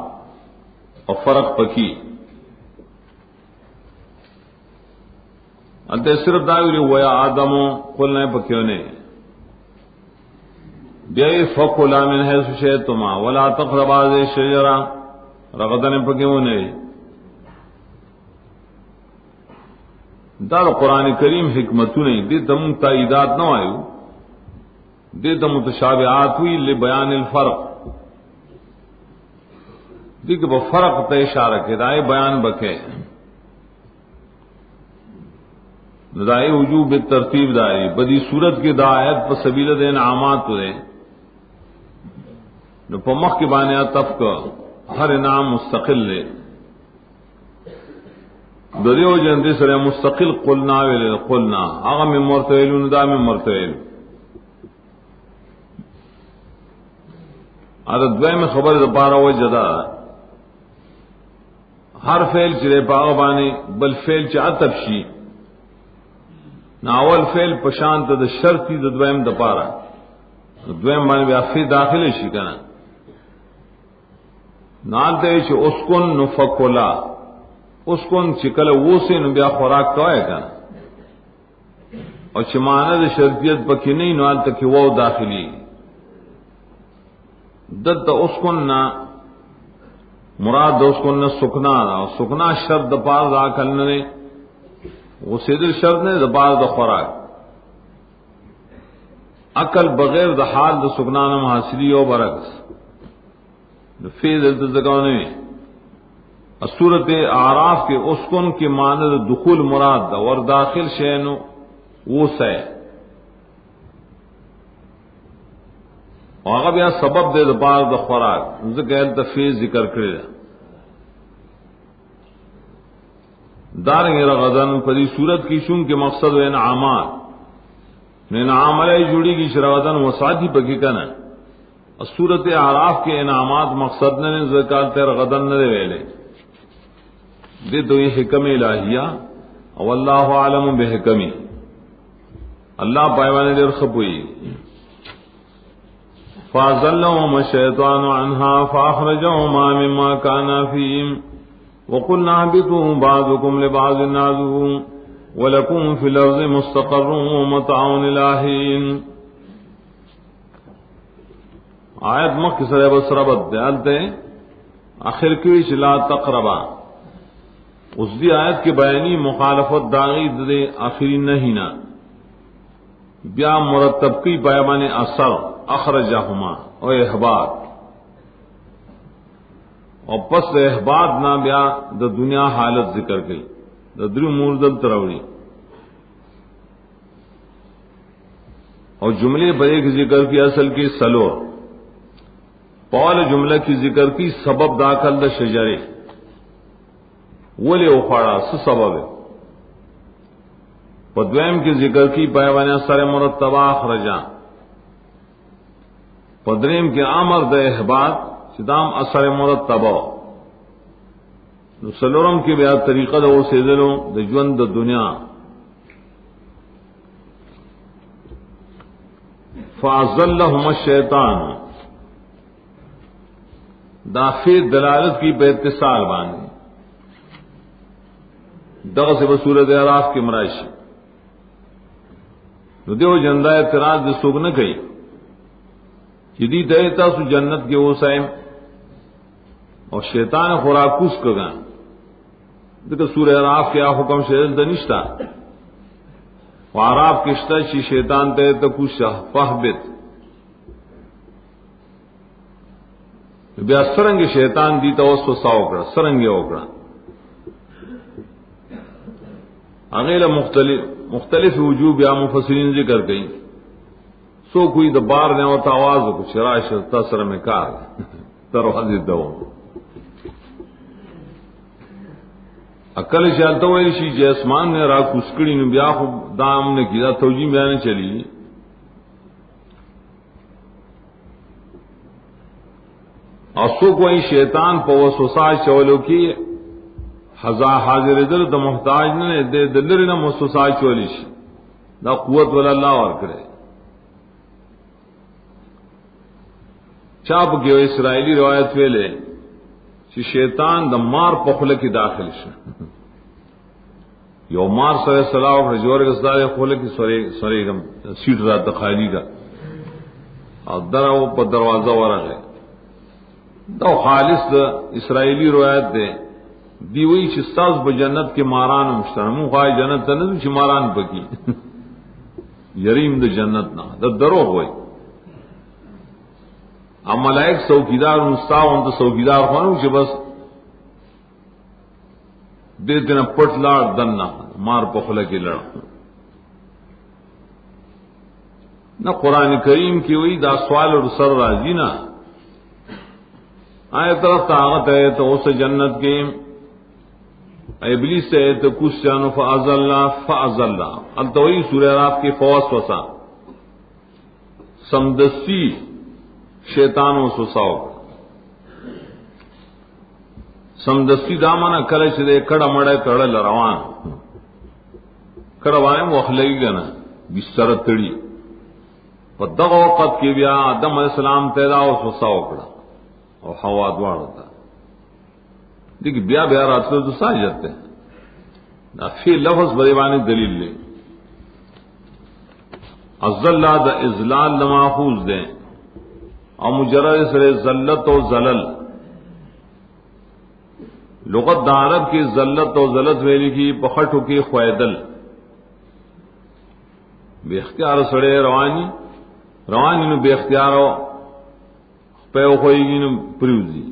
اور فرق پکی انت صرف داویلی ہوا آدم قلنا پکیونے بیائی فقلا من حیث شئتما ولا تقربا ذی الشجرہ رغدن پکیونے دار قرآن کریم حکمتوں نہیں دے تم تائیدات نہ آئے دے تم متشابہات ہوئی لے بیان الفرق دیکھ وہ فرق تے اشارہ کے دائے بیان بکے دائے وجوب ترتیب دائے بدی صورت کی دعایت پر سبیل دین عامات دے نو پمخ کے بانے عطف کا ہر انعام مستقل لے دریو جندی سر مستقل قلنا ویل قلنا آغا میں مرتویل دا میں مرتویل عدد دوئے میں خبر دا پارا ہوئی جدا ہر فیل چلے پاغا بانی بل فیل چا عطب شی ناول فیل پشانت دا شرطی دا دوئم دا پارا دوئم بانی بیا فی داخل شی کنا نالتے چھ اسکن نفقلا اس کون چکل وہ سے نبیا خوراک کوئے کنا اور چماند شرطیت پکی نہیں نوال تک وہ داخلی دد اس کون نہ مراد اس کون نہ سکنا سکنا شرط دپار دا کلن نے وہ سیدر شرط نے دپار دا خوراک عقل بغیر دا حال دا سکنا نم حاصلی و برعکس فیض التزگانے میں صورت اعراف کے اسکن کے معنی دخول مراد دا اور داخل شینو وہ سے او هغه بیا سبب دې د پاره د خوراک ځکه تفیز ذکر کړی دارنګ رغدن په دې صورت کې شون کې مقصد و انعامات انعام علی جوړی کی شرغدن وسادی پکې کنه صورت اعراف کے انعامات مقصد نے زکات تر غدن نہ ویلے دے دو یہ حکم الہیہ او اللہ عالم بحکمی اللہ پایوانے دیر خبوئی فازلهم الشیطان عنها فاخرجهما مما كانا فيه وقلنا اهبطوا بعضكم لبعض عدو ولكم في الارض مستقر ومتاع الى حين آیت مخ سره بس ربط دیالتے آخر کی لا تقربا اس دی آیت کی بیانی مخالفت داغی دے آخری نہیں نا بیا مرتب کی بیان اثر اخرجہما او احباط اور پس احباط نہ بیا دا دنیا حالت ذکر گئی دا درو موردل تروڑی اور جملے بڑے کی ذکر کی اصل کی سلور پال جملہ کی ذکر کی سبب داخل دا شجرے ولی اخواڑا سبب ہے پدویم کی ذکر کی پیوانے سر مرتبہ اخرجا پدریم کے امر دا احباط چدام اثر مرتبہ سلورم کی بیا طریقہ دا وہ سیدلوں دا جون دا دنیا فازلہم الشیطان داخل دلالت کی بے اتصال باندھی دغه سے بصورت اعراف کی مرائشی نو دیو جندہ اعتراض دے سوگ نہ کئی جدی دیتا سو جنت کے وہ سائم اور شیطان خوراکوس کگا دیکھا سورہ اعراف کے حکم شیطان دنشتا وعراف کشتا چی شیطان دیتا کچھ فہبت بیا سرنگ شیطان دیتا وسو ساوکڑا سرنگ اوکڑا اغیلا مختلف وجوب یا مفسرین ذکر گئی سو کوئی دبار نے ہوتا آواز کو شراش تاثر میں کار دروازے دو عقل چلتا ہوئی شی جسمان نے را کسکڑی نو بیا خو دام نے کیا توجی بیان چلی اسو کوئی شیطان په وسوسه چولو کی حاضر دل د محتاج نه د دلری نه وسوسه چولی شي دا قوت ول الله ور کړي چاپ کې اسرائیلی روایت ویلې چې شیطان د مار په خله کې داخل شي یو مار سره سلام او جوړ غسدار خله کې سوري غم سیټ رات خالی کا او درو په دروازه ورغه دا خالص دا اسرائیلی روایت دے دیوئی چھ ساز بجنت کے ماران مشترمو خواہ جنت تنظر چھ ماران پکی یریم دا جنت نا دا دروغ ہوئی ام ملائک سوکیدار مستاو انتا سوکیدار خوانو چھ بس دیتے نا پٹ لار دننا مار پخلا کی لڑا نا قرآن کریم کی ہوئی دا سوال اور سر راضی نا آئے طرف طاقت ہے تو اس جنت کے ابلیس سے تو کچھ جانو فازلہ التوئی سورہ اعراف کی فوسوسہ سمدستی شیطانوں سوساو سمدستی دامانا کلے چلے کڑا مڑے کڑا لروان کڑا وائم وخلگی گنا بستر تڑی پدغ وقت کی بیا آدم علیہ السلام تیدا و سوساو کڑا اور ہوا دوار ہوتا دیکھ بیا بیا رات کو تو سا جاتے ہیں فی لفظ بریوانی دلیل لے ازلہ دا ازلال لماخوز دیں اور مجرد سر ذلت و زلل لغت دارب کی ذلت و ذلت ویلی کی پخٹو کی خویدل بے اختیار سڑے روانی نو بے اختیار ہو پیو خوئی گی نو پریوزی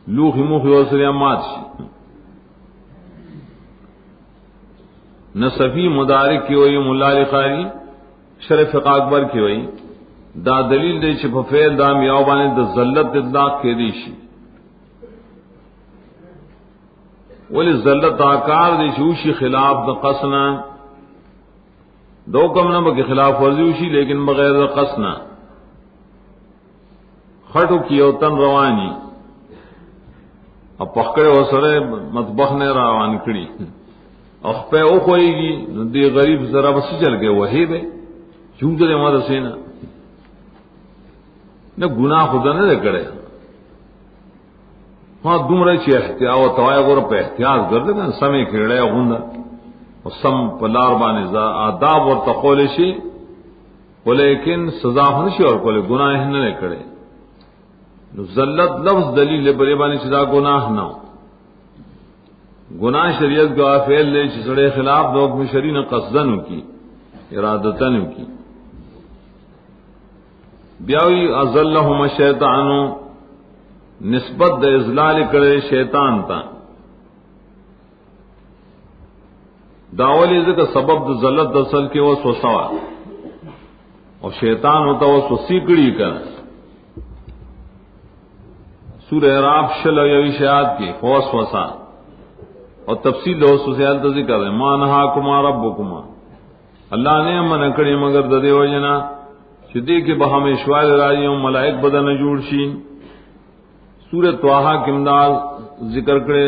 لوخی موخی وصلی امات شی نصفی مدارک کی ہوئی ملا لقاری شرف اکبر کی ہوئی دا دلیل دی چې په فعل دا میاو باندې د ذلت اطلاق کېدی شي. ولی ذلت آکار دی چې وشي خلاف د قصنا دو کم نمبر کے خلاف ورزی وشي لیکن بغیر د قصنا خټو کی او تن رواني او پخکړه وسره مطبخ نه روان کړي او په او خوېږي نو دی غریب ذرا بس چل گئے وਹੀ به چوند دې ما دسینا نه ګناه خدا نه کړي ما دومره چې احتیاط او توای غره په احتیاط ګرځي نه سمې کړه غونډه او سم پلار باندې آداب او تقول شي ولیکن سزا نشي اور کوله ګناه نه کړي. نو ذلت لفظ دلیل بری باندې چې دا گناہ نه گناہ شریعت کا فعل لے چې سړی خلاف د حکم شرعي نه قصدن کی ارادتن کی. بیاوی ازلهم الشیطان نسبت د اذلال کړي شیطان ته داولی ذکر سبب د ذلت اصل کې وسوسه او شیطان ہوتا وسوسه کړي کړه. سورہ اعراف شل یوی شیات کی وسوسہ اور تفصیل دو سوسیال تو ذکر ہے ما نہاکما ربکما اللہ نے منع کړي مگر د دې وجنا چې دې کې به همیشوال راځي او ملائک بدن جوړ شي. سورہ طه کې امداد ذکر کړي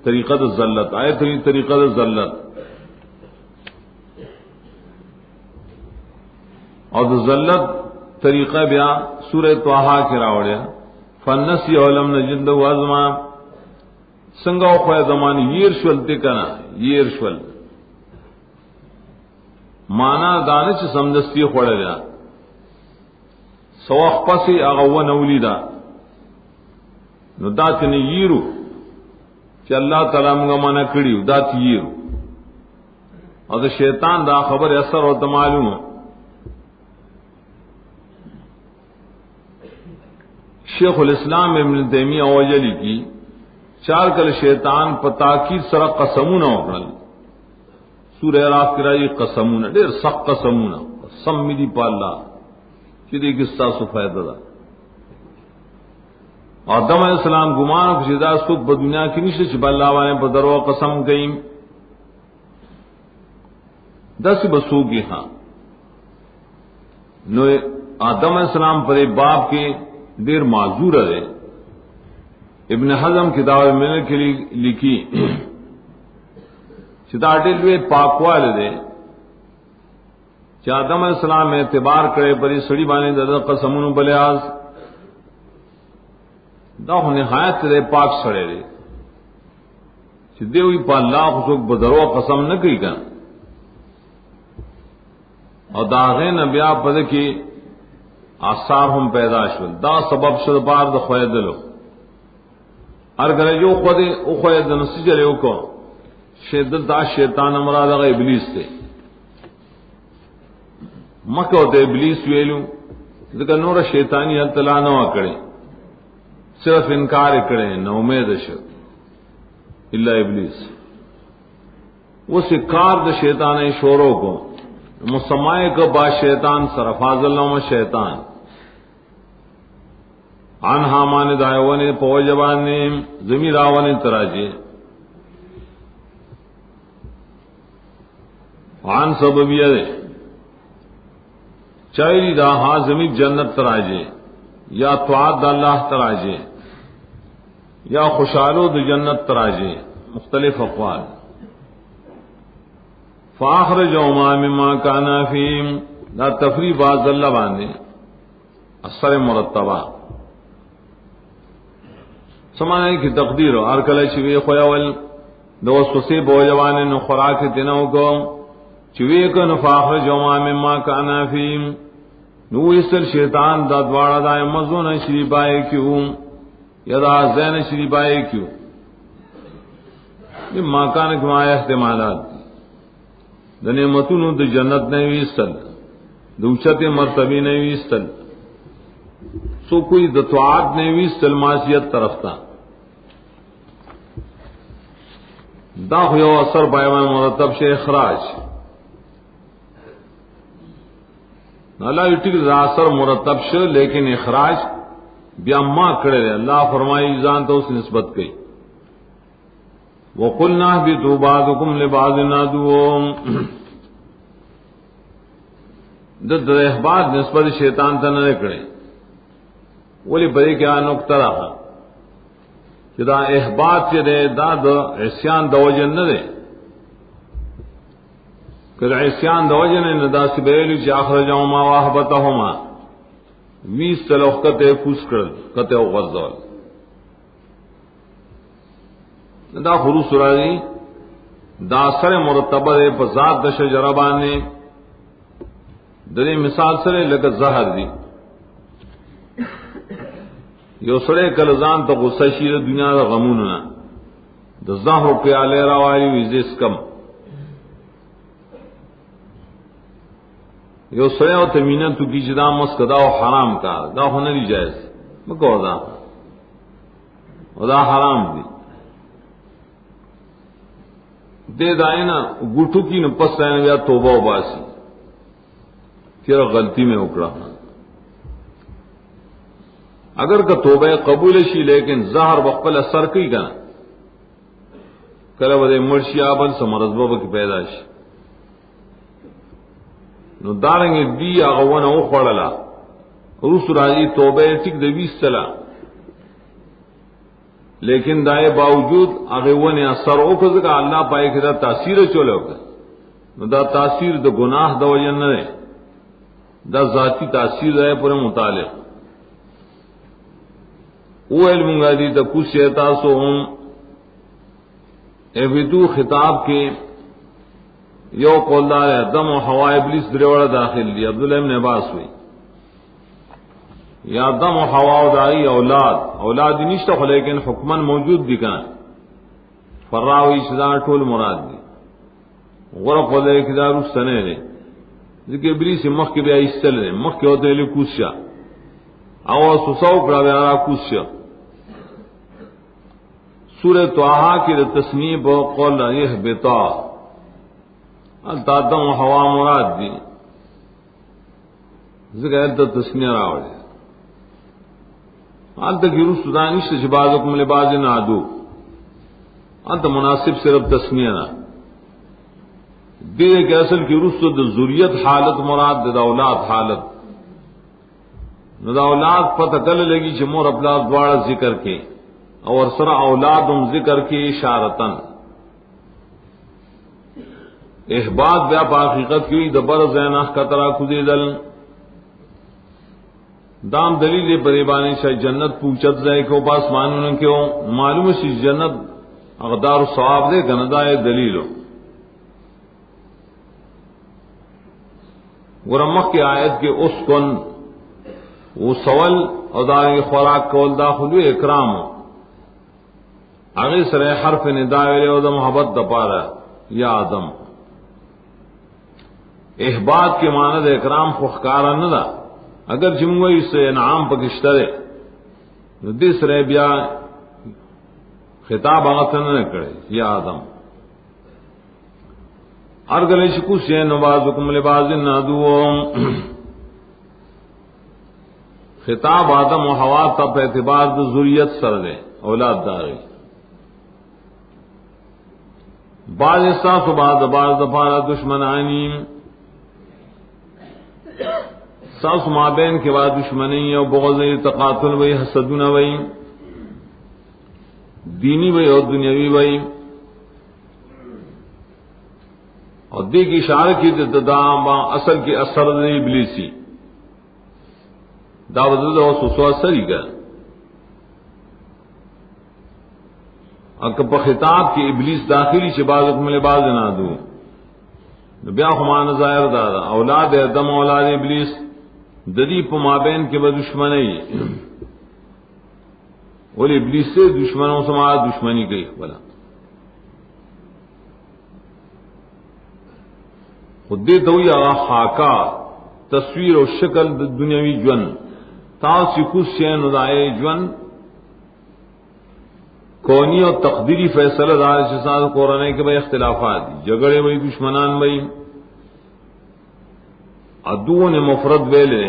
طریقہ د ذلت آیت هی طریقہ د ذلت اور د ذلت طریقہ بیا سورہ طه کې راوړیا فنسی علم نجد وازما څنګه خو زمان يرشل ته کنا يرشل معنا دانه چې سمدستی خوړل سوخ پسې هغه ونولیدا نو دات نه یرو چې الله تعالی موږ معنا کړیو دات یرو او د شیطان دا خبر اثر او معلومه. شیخ الاسلام ابن تیمیہ اوجلی کی چار کل شیطان پتاکید سره قسمونه وکړل. سورہ اعراف کې راځي قسمونه ډېر سخت قسمونه قسم می دی په الله چې دې کې ستاسو فائدہ ده. آدم علیہ السلام ګمان او چې دا څوک په دنیا کې نشته چې بل الله باندې په درو قسم کوي داسې بسوږي. ها نو آدم علیہ السلام پر باب کې دیر معذور ہے. ابن حزم کتاب میں نے لکھی چتاٹل وے پاکوال دے آدم علیہ السلام اعتبار کرے پری سڑی بانے دادا قسمون بلیاز دا نہایت دے پاک سڑے دے چدے ہوئی پا اللہ خصوص بدرو قسم نہ کی کن اور داغے نبیا پد کی آثار ہم پیدا شول دا سبب شد بار د خویدلو ہر گلے جو خود او خوید نسجلے او کو شدت دا شیطان مراد غ ابلیس تے مکو تے ابلیس ویلو ذکر نور شیطانی اللہ نہ کڑے صرف انکار کرے نہ امید ش الا ابلیس وہ سکار د شیطان شوروں کو مسمائے کو با شیطان سرفاز اللہ شیطان عن حامان دایوان پوجبان زمین راون تراجے عن سببیہ چایری دا ہاں زمین جنت تراجے یا طاعت اللہ تراجے یا خوشالو د جنت تراجے مختلف اقوال. فاخرجهما مما كانا فيه لا تفریح باز اللہ باندې اثر مرتبہ سمانه کی تقدیر اور کله چې وی خویاول د وسوسه بوجوان نو خوراک دینو کو چې وی کو نو فاخرجهما مما كانا فيه نو ایسل شیطان دا دواړه د مزون شری بای کیو یدا زین شری بای کیو مما کان کما احتمالات د نعمتونو د جنت نه ویستل د اوچته مرتبه نه ویستل سو کوئی د طاعت نه ویستل معصیت طرف تا دا یو اثر بیان مرتب شی اخراج اللہ یٹک اثر مرتب شو لیکن اخراج بیا ما کړه اللہ فرمائی ځان ته اس نسبت کړي وقلنا اهبطوا بعضكم لبعض عدو د احباط نسبت شیطان ته نه کړي ولی بری کیا نقطه راغله چې دا احباط چې دا د عصیان د وجه نه دی کله عصیان د وجه نه دا سبیل چې اخرجهما واهبتهما ویس تلوخته کوس کړل کته او غرزول دا خروس راځي دا سره مرتبه په ذات د شجره باندې درې مثال سره لکه زهر دی یو سره کله ځان ته غصه شي د دنیا د غمونو نه د زهر په اله راوالي ویزس کم یو سره او تمینه تو کی جدا مسکدا او حرام کار دا خو نه جایز مګو دا ودا حرام دی دے دائنا گٹھو کی نہ پس رہنے گیا توبہ و باسی تیرا غلطی میں اکڑا اگر کا توبہ قبول شی لیکن زہر بخبل اثر کی کنا کلا ودے مرشی آبن سمرزبہ کی پیداش نو دارنگے دی آغوان او خوڑلا روس راجی توبہ ٹک دویس چلا لیکن دائے باوجود اغیون اثر او کز کا اللہ پائے کہ دا تاثیر چولے ہوگا نو دا تاثیر دا گناہ دا وجن نہ ہے دا ذاتی تاثیر ہے پورے متعلق او علم گا دی دا کچھ شیطاسو ہم احبتو خطاب کے یو قولدار ہے دم و ہوا ابلیس دریوڑا داخل دی عبداللہ ابن عباس ہوئی یا دم و ہوا دائی اولاد نشتا خو لیکن حکمن موجود دی کنا فراوی شدار ٹول مراد دی غرق و دے کدار اس سنے دے ذکر ابلیس مخ کے بیا استل دے مخ کے ہوتے لئے کوسیا آواز سساو کڑا بیارا کوسیا سورہ توحا کی تسنیب و قول یہ بتا دم و ہوا مراد دی ذکر تسنیہ راوڑے انت کی رس دانش جبازکم لباز عدو انت مناسب صرف تسمیہ نہ دے کہ اصل کی رس د ذریت حالت مراد د اولاد حالت نو د اولاد پتہ کل لگی چې مور خپل دواړه ذکر کې اور سره اولادم ذکر کې اشارتن احباط بیا په حقیقت کې د بر زینہ خطرہ کودیدل دام دلیل بریبانی شاہ جنت پوچھت جائے کہ پاس مانوں کیوں معلوم سی جنت اقدار ثواب دے گندائے دلیل ورمخ کی آیت کے اس کن وہ سول ادا خوراک کول داخل اکرام آگے سر حرف ندا ادم محبت دپارا یا آدم احباط کے ماند اکرام خخکارا نہ دا اگر جموئی سے انعام پکشترے دس رہ بیا خطاب آغتن نہ کرے یا آدم ارگلے شکو سے نبازکم لباز عدو خطاب آدم و حوا تب اعتبار دو ذریت سر دے اولاد داری بعض احساس و بعض دفارہ دشمنانی ساس مابین کے بعد دشمنی اور بغض تقاتل وئی حسدون وئی دینی وئی اور دنیاوی وئی اور دی کی اشارہ کی تدام اصل کی اثر ابلیسی دعوت اور سسو اثر ہی کا اکب خطاب کی ابلیس داخلی شباز حکم لباز نہ دوں بیا خمان ظاہر دادا اولاد دم اولاد ابلیس ددی پو مابین کے بعد دشمنی اور ابلیس سے دشمنوں سے ہمارا دشمنی گئی بلا خود تو خاکا تصویر و شکل دنیاوی جون تا سکو سین ادائے جون کونی اور تقدیری فیصلہ دار کے ساتھ قرآن کے بھائی اختلافات جگڑے بھائی دشمنان بھائی عدو نے مفرد ویلے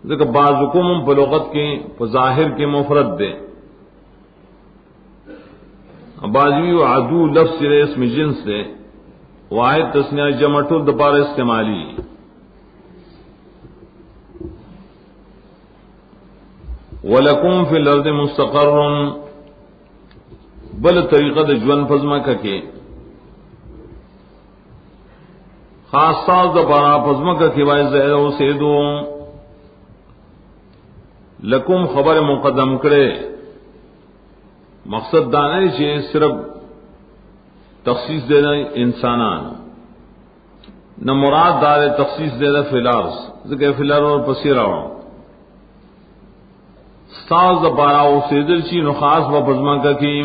ذکر بعض حکم پہ لغت کی پہ ظاہر کے مفرد دے بعضوی عدو لفظ سے اسم جنس دے واحد تسنیہ جمع ٹول دپار استعمالی وَلَكُمْ فِي الْأَرْضِ مُسْتَقَرٌ بل طریقہ د جون پزماکہ کے خاص ساز د پارا پزماکہ کے وای زہر سے دو لکم خبر مقدم کرے مقصد دانے چے صرف تخصیص دینا انسانان نہ مراد دار تخصیص دینا فلارس ذکر فلار اور پسیرا ساز د پارا سے دل چی نو خاص و پزماکہ کی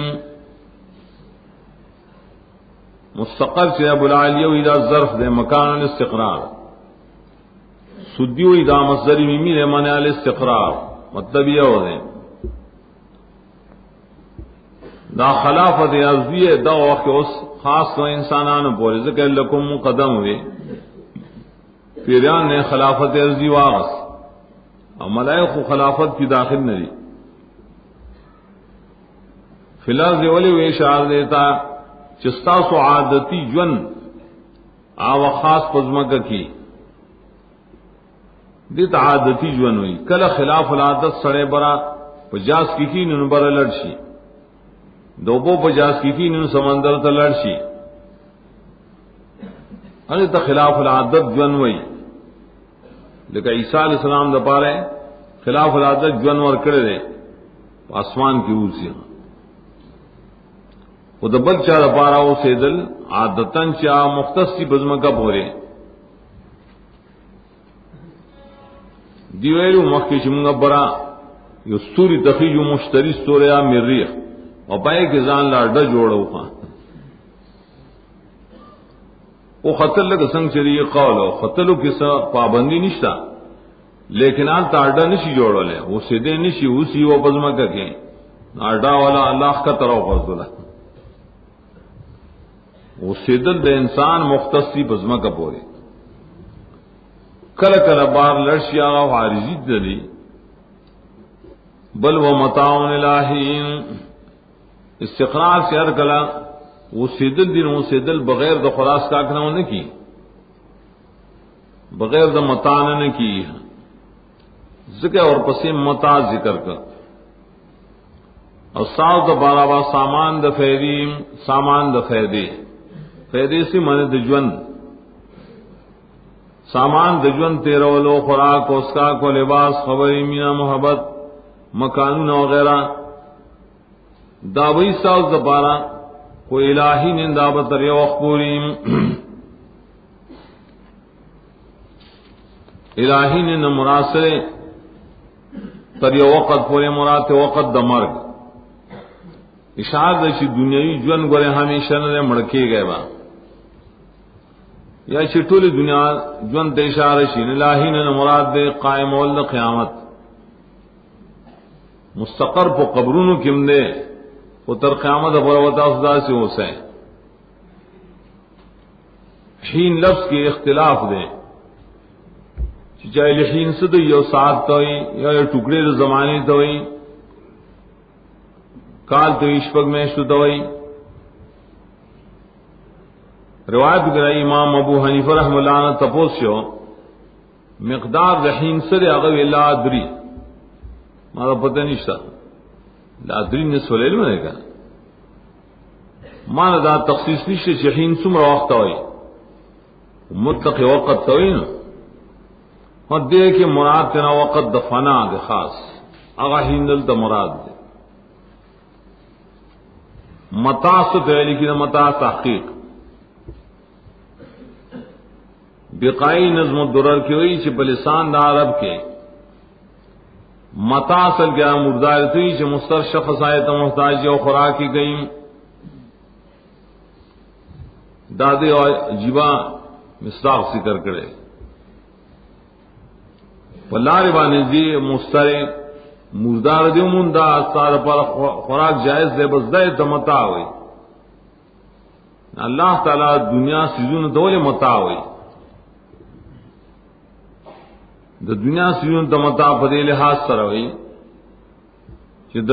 مستقر سے ابو العالیہ اذا ظرف دے مکان الاستقرار سدیو اذا مصدر میمی دے معنی الاستقرار مطلب یہ ہو دے دا خلافت ارضیہ دا وقت اس خاص تو انسانان پورے ذکر لکم مقدم ہوئے پیریان نے خلافت ارضی واغس اور ملائک و خلافت کی داخل نہ دی فی الارض ولی وہ اشار دیتا چستا سو عادتی جن آو خاص پزمکہ کی دیتا عادتی جن ہوئی کل خلاف العادت سڑے برا پجاس کی نن برا لڑشی دوبو پجاس کی نن سمندر تا لڑشی ارے تا خلاف العادت جن ہوئی لیکن عیسیٰ علیہ السلام دا پارے خلاف العادت جن ور کرے دے آسمان کی اوسی وہ دبل چا پارا وہ سیدل عادتن چا مختص کی بزمکہ پورے دیویلو مخی چمگا برا یو ستوری تخیجو مشتری ستوریا مریخ اور پائے کے زان لاڈا جوڑو خان وہ خطر لگا سنگ چلی یہ قول ہو خطروں کی پابندی نشتا لیکن آن تارڈا نشی جوڑو لے وہ سیدے نشی اسی وہ بزمکہ کے آڈا والا اللہ کا طرف فرض وہ سیدل دے انسان مختصی بزمہ کا پورے کل کل بار لڑشی آغا عارضی دلی بل وہ متاعن الہین استقرار سے ہر کلا وہ سیدل دن وہ سیدل بغیر دا خلاص کاکنا نے کی بغیر دا متاع نے کی ذکر اور پسیم متاع ذکر کر اور ساز دا بارابا سامان دا فیدیم سامان دا فیدی فیدی سی من دجون سامان دجون تیرا ولو خوراک اسکاک و لباس خبری مینا محبت مکانون وغیرہ داوی ساز دپارا کوئی الہی نے دعوت ریو اخبوریم الہی نے مراسلے تر یو وقت پورے مراد وقت دا مرگ اشار دشی دنیاوی جون گورے ہمیشہ نہ مڑکے گئے با یا چٹولی دنیا جون تے اشارہ شی الہی نے مراد دے قائم ول قیامت مستقر پو قبرونو کم دے وہ تر قیامت بروتا خدا سے ہو سے حین لفظ کی اختلاف دے چاہے لحین سے تو یہ ساتھ تو یا ٹکڑے زمانے تو کال تو اشفق میں شدوئی روایت کرائی امام ابو حنیفہ رحمہ اللہ عنہ تپوسیو مقدار رحیم سر اغوی لا ادری مارا پتہ نشتا لا ادری نصف العلم نے کہا مانا دا تخصیص نشتا چحین سمر وقت ہوئی مطلق وقت ہوئی نا اور دے کہ مراد تنا وقت دفنا دے خاص اغا ہندل دا مراد دے متا ستوے لیکن متا تحقیق بقائی نظم الدرر کی ہوئی چھ بلسان دا عرب کے متا اصل کیا مردار تھی چھ مستر شخص آئے تو محتاج و خوراکی گئیں دادے اور جیبا مصداق ذکر کرے پلار بانے دی مسترے مردار دیو مندا سار پر خوراک جائز دے بس دے تمتا ہوئی اللہ تعالی دنیا سیزون دولے متا ہوئی د دنیا سيزونو د متاع په دې لحاظ سره وي چې د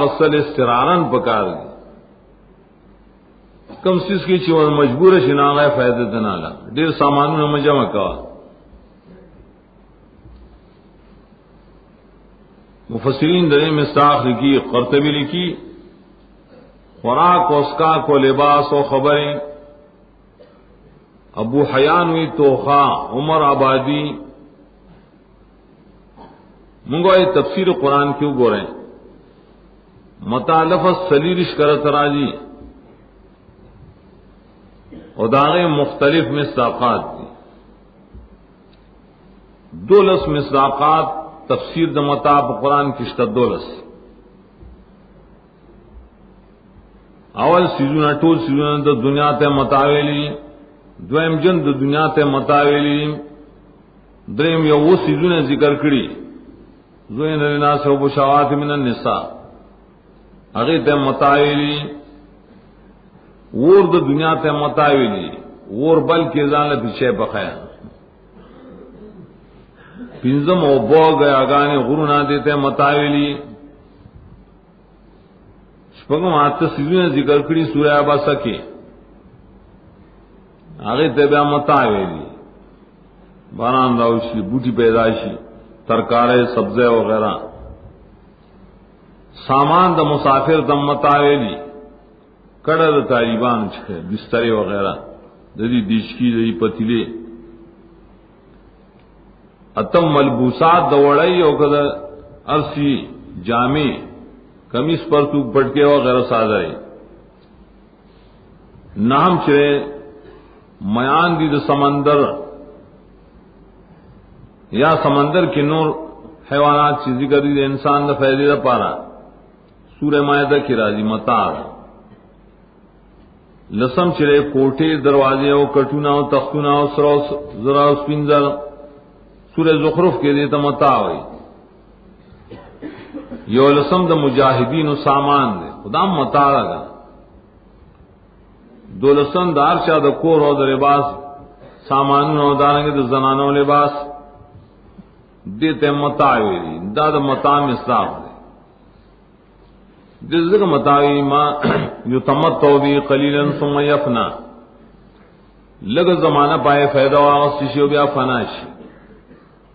غسل استرارن پکار دي کم سیس کی چې مجبور شي نه غي فائدہ دنا لا ډیر سامانونه مجمع کا مفسرین درې مستاخ لکی قرطبی لکی خوراک و اسکا کو لباس و خبریں ابو حیان ہوئی توخا عمر آبادی منگوائے تفسیر قرآن کیوں گو رہے متا لفظ سلیرش کرت راجی اور داغے مختلف مصداقات دی دولس مصداقات تفسیر د متا قرآن کشتہ دولس اول سیزونا ټول سیزونا د دنیا ته متاویلی دویم جن د دنیا ته متاویلی دریم یو و سیزونه ذکر کړي زوین الناس و بشوات من النساء هغه ته متاویلی ور د دنیا ته متاویلی ور بل کې ځان له پیچھے بخیا پینځم او بوګ اگانه غرونه دته متاویلی شپږم اته سیزونه ذکر کړي سورہ عباسہ کې هغه ته بیا متاویلی باران راوشي بوټي پیدا شي ترکارے سبزے وغیرہ سامان د مسافر د متاویلی کڑر طالبان چھے بسترے وغیرہ ددی دیشکی ددی پتیلے اتم ملبوسات د وړی او کده ارسی جامع کمیس پر تو پٹکے وغیرہ سازای نام چرے میان دی د سمندر یا سمندر کے نور حیوانات چیز ذکر دی انسان دا فیدی دا پارا سورہ مائدہ کی راضی متاع لسم چرے کوٹے دروازے او کٹونا او تختونا او زرا او سپنزر سورہ زخرف کے دیتا متاع ہوئی یو لسم دا مجاہدین و سامان دے خدا متاع لگا دو لسم دا ارچا دا کور او دا لباس سامانون او دارنگے دا زنانوں لباس دیتے متاوی دا دا متاع مصداق دے جس ذکر متاوی ما یتمتع بی قلیلا ثم یفنا لگ زمانہ پائے فائدہ واغستی شی و بیا فنا شی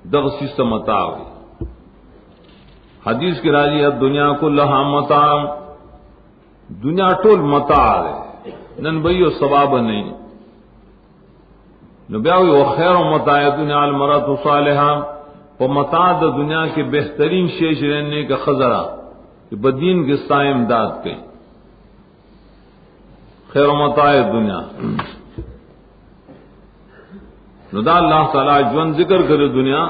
دغسیست متاوی حدیث کی راجی ہے دنیا کلہا متاع دنیا ټول متاع دے نن بھئیو ثواب نہیں نو بیاوی و خیر و متاع دنیا المرأة صالحہ و متاع دا دنیا کے بہترین شیش رہنے کا خزرہ کہ بدین کے سائے امداد کئی خیر و متاع دنیا ندا اللہ تعالی جون ذکر کرے دنیا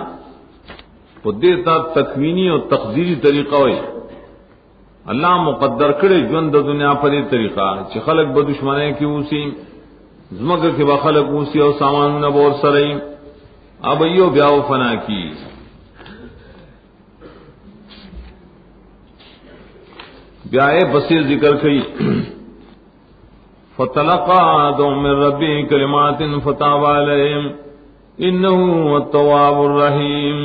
وہ دیتا تکوینی اور تقدیری طریقہ ہوئی اللہ مقدر کرے جون دا دنیا پر یہ طریقہ چھ خلق بدشمنے کی اوسی زمکہ کے بخلق اوسی اور سامان نبور سرئی اب ایو بیاو فنا کی بیائے بسیر ذکر کئی فتلقى آدم من ربه كلمات فتاب عليهم إنه هو التواب الرحيم